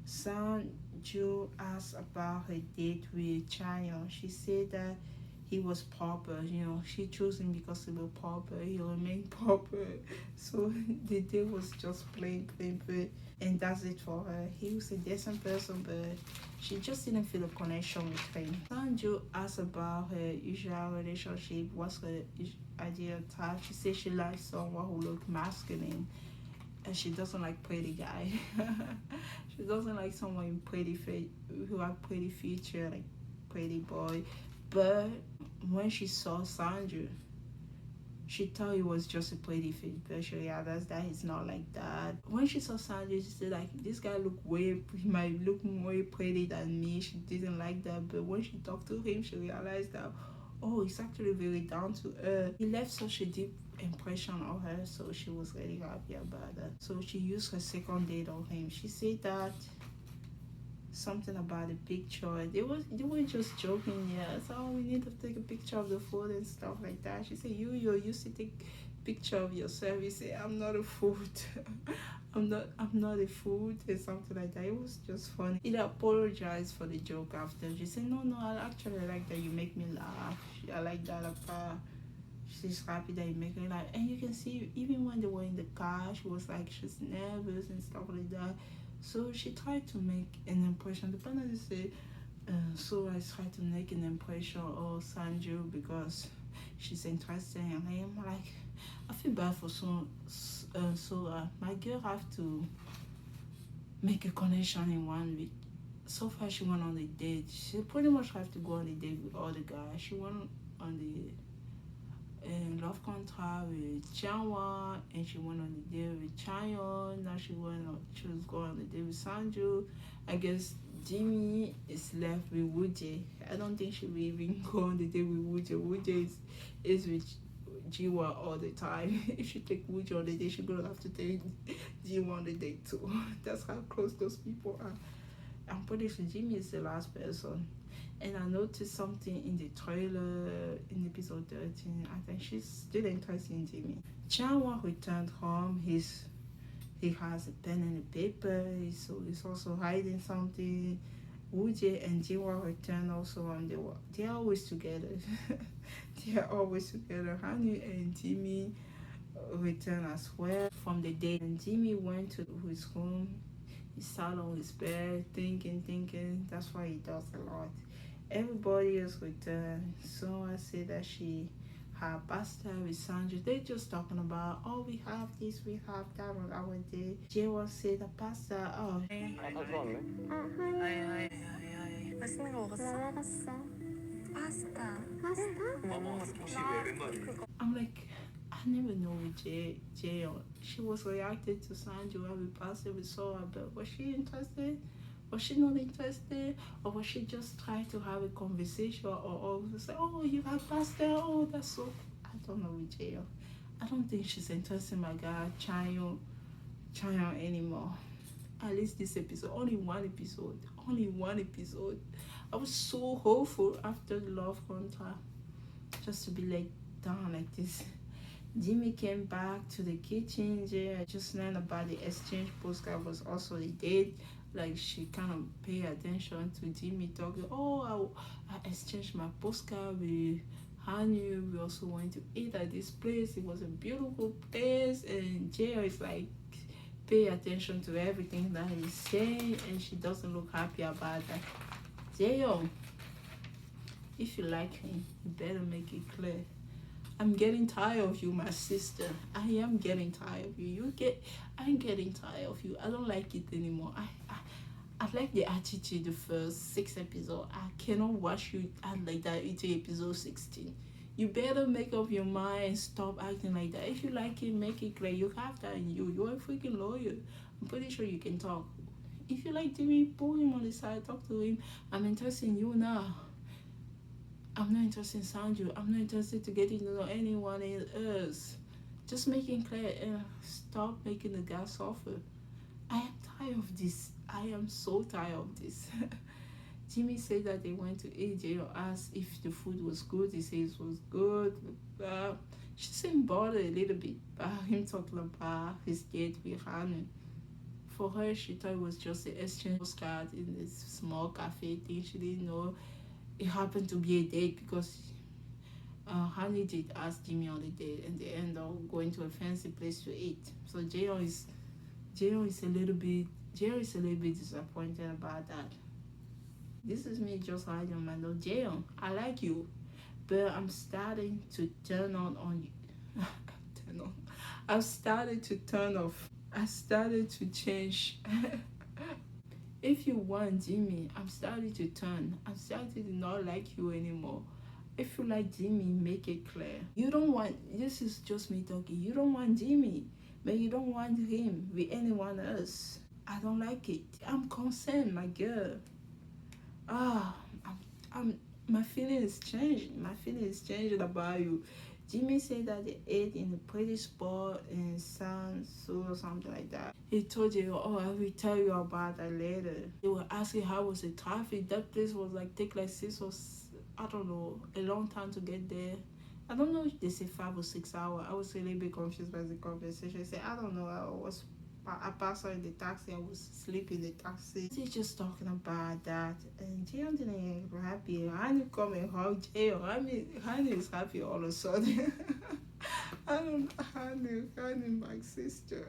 Sanju asked about her date with Chayon. She said that he was pauper, you know. She chose him because he was pauper. He remained pauper. So the day was just plain, and that's it for her. He was a decent person, but she just didn't feel a connection with him. Sanju asked about her usual relationship. What's her ideal type? She said she likes someone who looks masculine, and she doesn't like pretty guy. She doesn't like someone who have pretty feature, like pretty boy. But when she saw Sandra, she thought he was just a pretty face, but she realized that he's not like that. When she saw Sandra, she said like, this guy he might look more pretty than me. She didn't like that, but when she talked to him, she realized that, oh, he's actually very down to earth. He left such a deep impression on her, so she was really happy about that. So she used her second date on him. She said that something about the picture. They were just joking, yeah. So we need to take a picture of the food and stuff like that. She said, you used to take picture of yourself. You say, I'm not a food. I'm not a food, and something like that. It was just funny. He apologized for the joke after. She said, no, I actually like that you make me laugh. I like that about. She's happy that you make her laugh. And you can see even when they were in the car, she was like, she's nervous and stuff like that. So she tried to make an impression. The partner said, so I tried to make an impression of Sanju because she's interested in him. Like, I feel bad for my girl have to make a connection in 1 week. So far, she went on a date. She pretty much have to go on a date with all the guys. She went on the love contest. contract with Chanwa, and she went on a date with Chayon. Now she was going on a date with Sanju. I guess Jimmy is left with Wooje. I don't think she will even go on the date with Wooje. Wooje is with Jiwa all the time. If she take Wooje on the date, she's gonna have to take Jiwa on the date too. That's how close those people are. I'm pretty sure Jimmy is the last person. And I noticed something in the trailer in episode 13. I think she's still interested in Jimmy. Chanwa returned home. He has a pen and a paper. He's also hiding something. Wooje and Jiwa returned also, and they're always together. They're always together. Hanyu and Jimmy returned as well from the date. And Jimmy went to his home. He sat on his bed thinking. That's why he does a lot. Everybody else returned. So I say that she had pasta with Sandra. They just talking about, oh, we have this, we have that on our day. Jiwa said the pasta, oh. 다 들어왔네. 맛있는 거 먹었어? 뭐 먹었어? 파스타. I'm like, I never know with Jayon. She was reacting to Sandra every pasta we saw her, but was she interested? Was she not interested? Or was she just trying to have a conversation? Or say, oh, you have pasta? Oh, that's so... I don't know with Jayon. I don't think she's interested in my guy, Chayon anymore. At least this episode. Only one episode. I was so hopeful after the love contract. Just to be like down like this. Jimmy came back to the kitchen. Jay just learned about the exchange postcard was also the date. Like she kind of pay attention to Jimmy talking. Oh, I exchanged my postcard with Hanyu. We also went to eat at this place. It was a beautiful place. And Jay is like pay attention to everything that he's saying, and she doesn't look happy about that. Jayo, if you like him, you better make it clear. I'm getting tired of you, my sister. I am getting tired of you. I'm getting tired of you. I don't like it anymore. I like the attitude the first 6 episodes. I cannot watch you act like that into episode 16. You better make up your mind and stop acting like that. If you like it, make it clear. You have that in you. You're a freaking lawyer. I'm pretty sure you can talk. If you like Jimmy, pull him on the side, talk to him. I'm interested in you now. I'm not interested in Sanju. I'm not interested to get to know anyone else. Just making clear and stop making the guy suffer. I am tired of this. I am so tired of this. Jimmy said that they went to AJ or asked if the food was good. He says it was good. She seemed bothered a little bit by him talking about his date with Hanu. For her, she thought it was just an exchange postcard in this small cafe thing. She didn't know it happened to be a date because Honey did ask Jimmy on the date, and they end up going to a fancy place to eat. So Jayon is a little bit disappointed about that. This is me just hiding on my nose. Jayon, I like you, but I'm starting to turn on you. I've started to turn off. I started to change. If you want Jimmy, I'm starting to turn. I'm starting to not like you anymore. If you like Jimmy, make it clear. You don't want, this is just me talking. You don't want Jimmy, but you don't want him with anyone else. I don't like it. I'm concerned, my girl. My feeling is changing. My feeling is changing about you. Jimmy said that they ate in a pretty spot in Sansu or something like that. He told you, oh, I will tell you about that later. They were asking how was the traffic. That place was like, take like 6 or, I don't know, a long time to get there. I don't know if they say 5 or 6 hours. I was a little bit confused by the conversation. I said, I don't know. I passed her in the taxi. I was sleeping in the taxi. She's just talking about that. And Jayon didn't get happy. Honey come and hug Jayon. Honey is happy all of a sudden. Honey, my sister.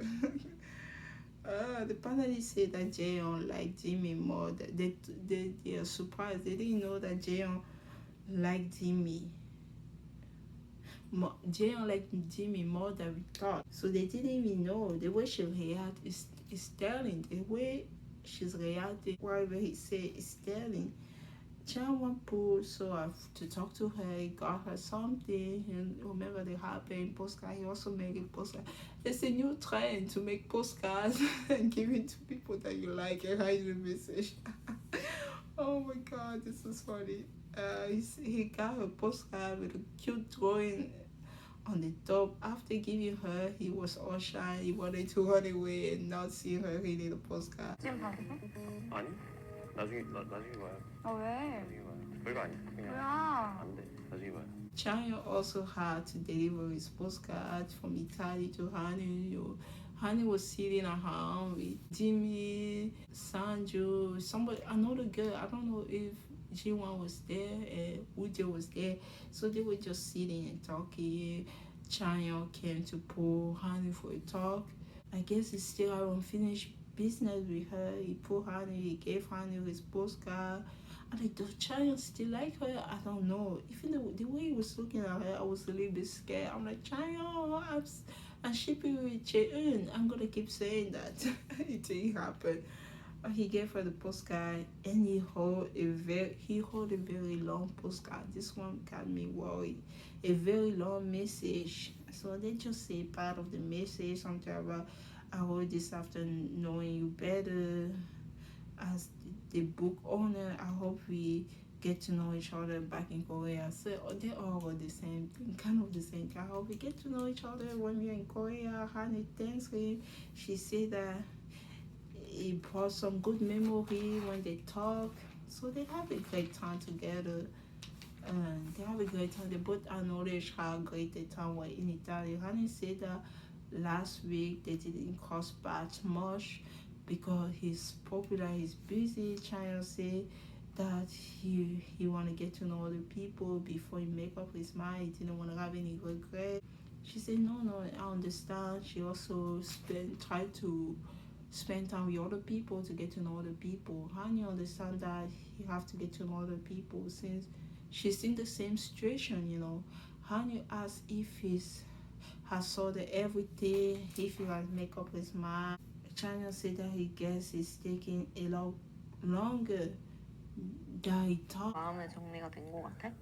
The panelists said that Jayon liked Jimmy more. They are surprised. They didn't know that Jayon liked Jimmy. Jayon liked Jimmy more than we thought. So they didn't even know. The way she reacted is telling. The way she's reacting, whatever he said is telling. Changwon pulled so to talk to her, he got her something. And remember they happened postcard. He also made a postcard. It's a new trend to make postcards and give it to people that you like and write a message. Oh my god, this is funny. He got a postcard with a cute drawing on the top. After giving her, he was all shy. He wanted to run away and not see her reading the postcard. 지금 바로? 아니 나중에 나중에 봐요. 아 왜? 나중에 봐요. 별거 아니야. 그냥 뭐야? 안 돼. 나중에 봐요. Chaya also had to deliver his postcards from Italy to Hanu. Hanu was sitting around with Jimmy, Sanju, somebody, another girl. I don't know if Jiwon was there and Ujo was there. So they were just sitting and talking. Chaya came to pull Hanu for a talk. I guess he still had unfinished business with her. He pulled Hanu, he gave Hanu his postcard. And like, does Chaya still like her? I don't know. Even the way he was looking at her, I was a little bit scared. I'm like, Chaya, I'm shipping with Jae-eun. I'm gonna keep saying that until it happened. He gave her the postcard and he hold a very long postcard. This one got me worried. A very long message. So they just say part of the message, something about I wrote this after knowing you better. As the book owner, I hope we get to know each other back in Korea. So they all were the same thing, kind of the same thing. I hope we get to know each other when we're in Korea. Honey, thanks him. She said that it brought some good memory when they talk. So they have a great time together. They have a great time. They both acknowledge how great the time were in Italy. Honey said that last week they didn't cross paths much because he's popular, he's busy. China say that he want to get to know other people before he make up his mind. He didn't want to have any regret. She said no, I understand. She also tried to spend time with other people to get to know other people. Honey understand that he have to get to know other people since she's in the same situation, you know. Honey asked if has sorted everything, if he has make up his mind. China said that he guess it's taking a lot longer than he thought. 마음의 정리가 된 것 같아?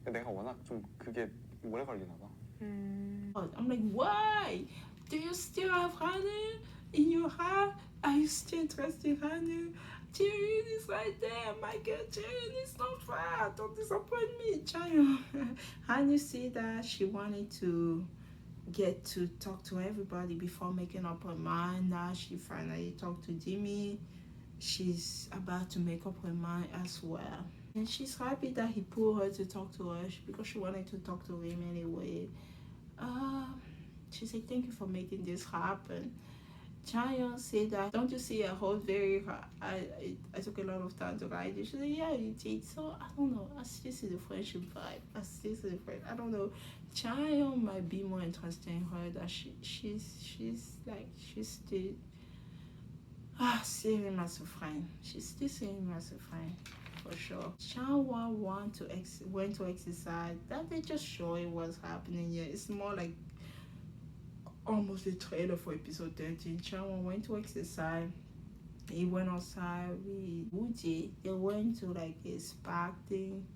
내가 워낙 좀 그게 오래 걸리나 봐. I'm like, why? Do you still have Hanu in your heart? Are you still interested in Hanu? Jirin is right there. My girl Jirin is not far. Don't disappoint me, China. Hanu said that she wanted to get to talk to everybody before making up her mind. Now she finally talked to Jimmy. She's about to make up her mind as well. And she's happy that he pulled her to talk to her because she wanted to talk to him anyway. She said, thank you for making this happen. Chaeyoung said that, don't you see I hold very hard. I took a lot of time to write it. She said, yeah, you did. So I don't know. I still see the friendship vibe. I still see the friend. I don't know. Chaeyoung might be more interested in her that she's still seeing him as a friend. She's still seeing him as a friend. For sure. Changwon went to exercise. That they just show it what's happening here. It's more like almost a trailer for episode 13. Changwon went to exercise. He went outside with Wooji. They went to like a spark thing.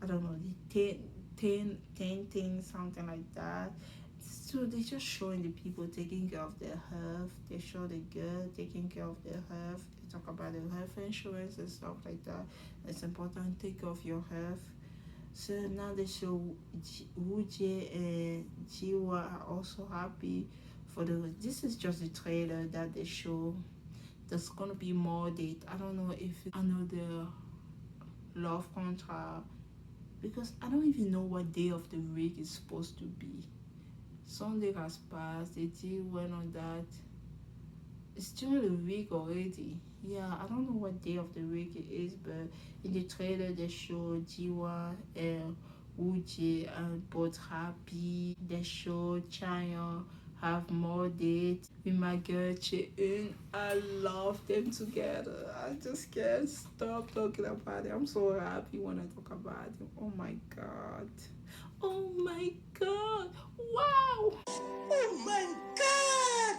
I don't know, the tent thing, something like that. So they just showing the people taking care of their health. They show the girl taking care of their health. They talk about the health insurance and stuff like that. It's important to take care of your health. So now they show Wooji and Jiwa are also happy for this is just the trailer that they show. There's gonna be more date. I don't know if it's another love contract because I don't even know what day of the week it's supposed to be. Sunday has passed, they did went on that. It's during the week already. Yeah, I don't know what day of the week it is, but in the trailer they show Jiwa and Wooji and both happy. They show Chaeyoung have more dates with my girl Jae-eun. I love them together. I just can't stop talking about it. I'm so happy when I talk about it. Oh my god. Oh my god. Wow. Oh my god.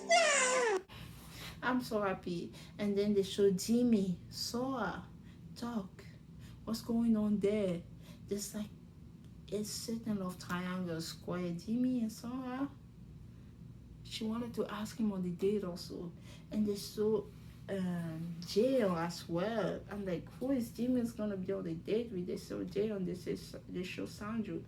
Wow. I'm so happy. And then they show Jimmy, Sora, talk. What's going on there? There's like a certain of triangle, square. Jimmy and Sora. She wanted to ask him on the date also. And they show Jayon as well. I'm like, who is Jimmy's gonna be on the date with? They show Jayon, they show Sanju.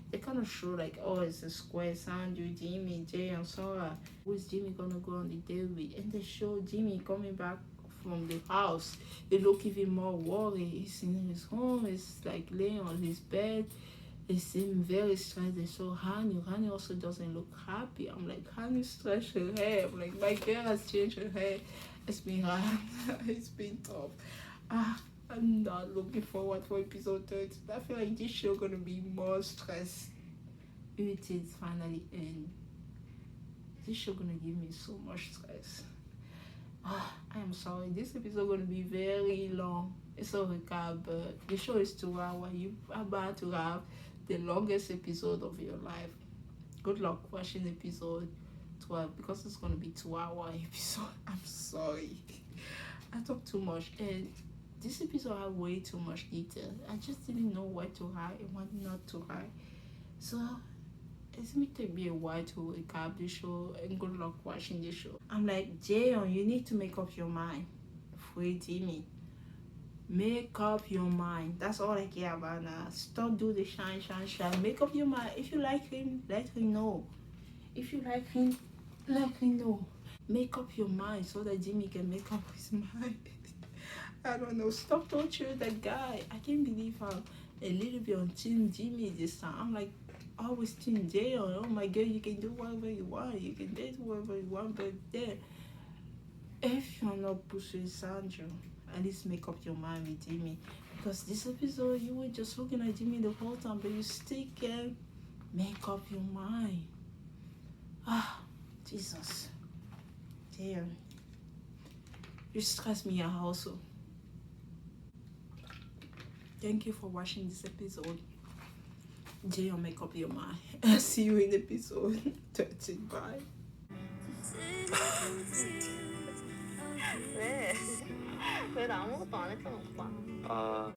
They kind of show like, oh, it's a square, Sanju, Jimmy, Jayon, Sora. Who is Jimmy gonna go on the date with? And they show Jimmy coming back from the house. He look even more worried. He's in his home, he's like laying on his bed. He seemed very stressed. They show Hani. Hani also doesn't look happy. I'm like, Hani stretched her hair. I'm like, my girl has changed her hair. It's been hard. It's been tough. I'm not looking forward for episode 30. I feel like this show gonna be more stress. It is finally end. This show gonna give me so much stress. I am sorry. This episode gonna be very long. It's a recap, but the show is 2 hours. You are about to have the longest episode of your life. Good luck watching episode 12 because it's gonna be 2 hour episode. I'm sorry. I talk too much and this episode had way too much detail. I just didn't know what to hide and what not to hide. So it's gonna take me a while to recap the show and good luck watching the show. I'm like, Jayon, you need to make up your mind. Free Jimmy. Make up your mind. That's all I care about now. Stop do the shine. Make up your mind. If you like him, let him know. If you like him, let him know. Make up your mind so that Jimmy can make up his mind. I don't know. Stop torturing that guy. I can't believe I'm a little bit on Team Jimmy this time. I'm like always Team Jayon. Oh my God, you can do whatever you want. You can date whoever you want. But then, if you're not pushing Sandra, at least make up your mind with Jimmy. Because this episode, you were just looking at Jimmy the whole time, but you still can't make up your mind. Jesus. Damn. You stress me out also. Thank you for watching this episode. Jayon, make up your mind. I'll see you in episode 13. Bye. 왜? 왜 나 아무것도 안 했잖아, 오빠.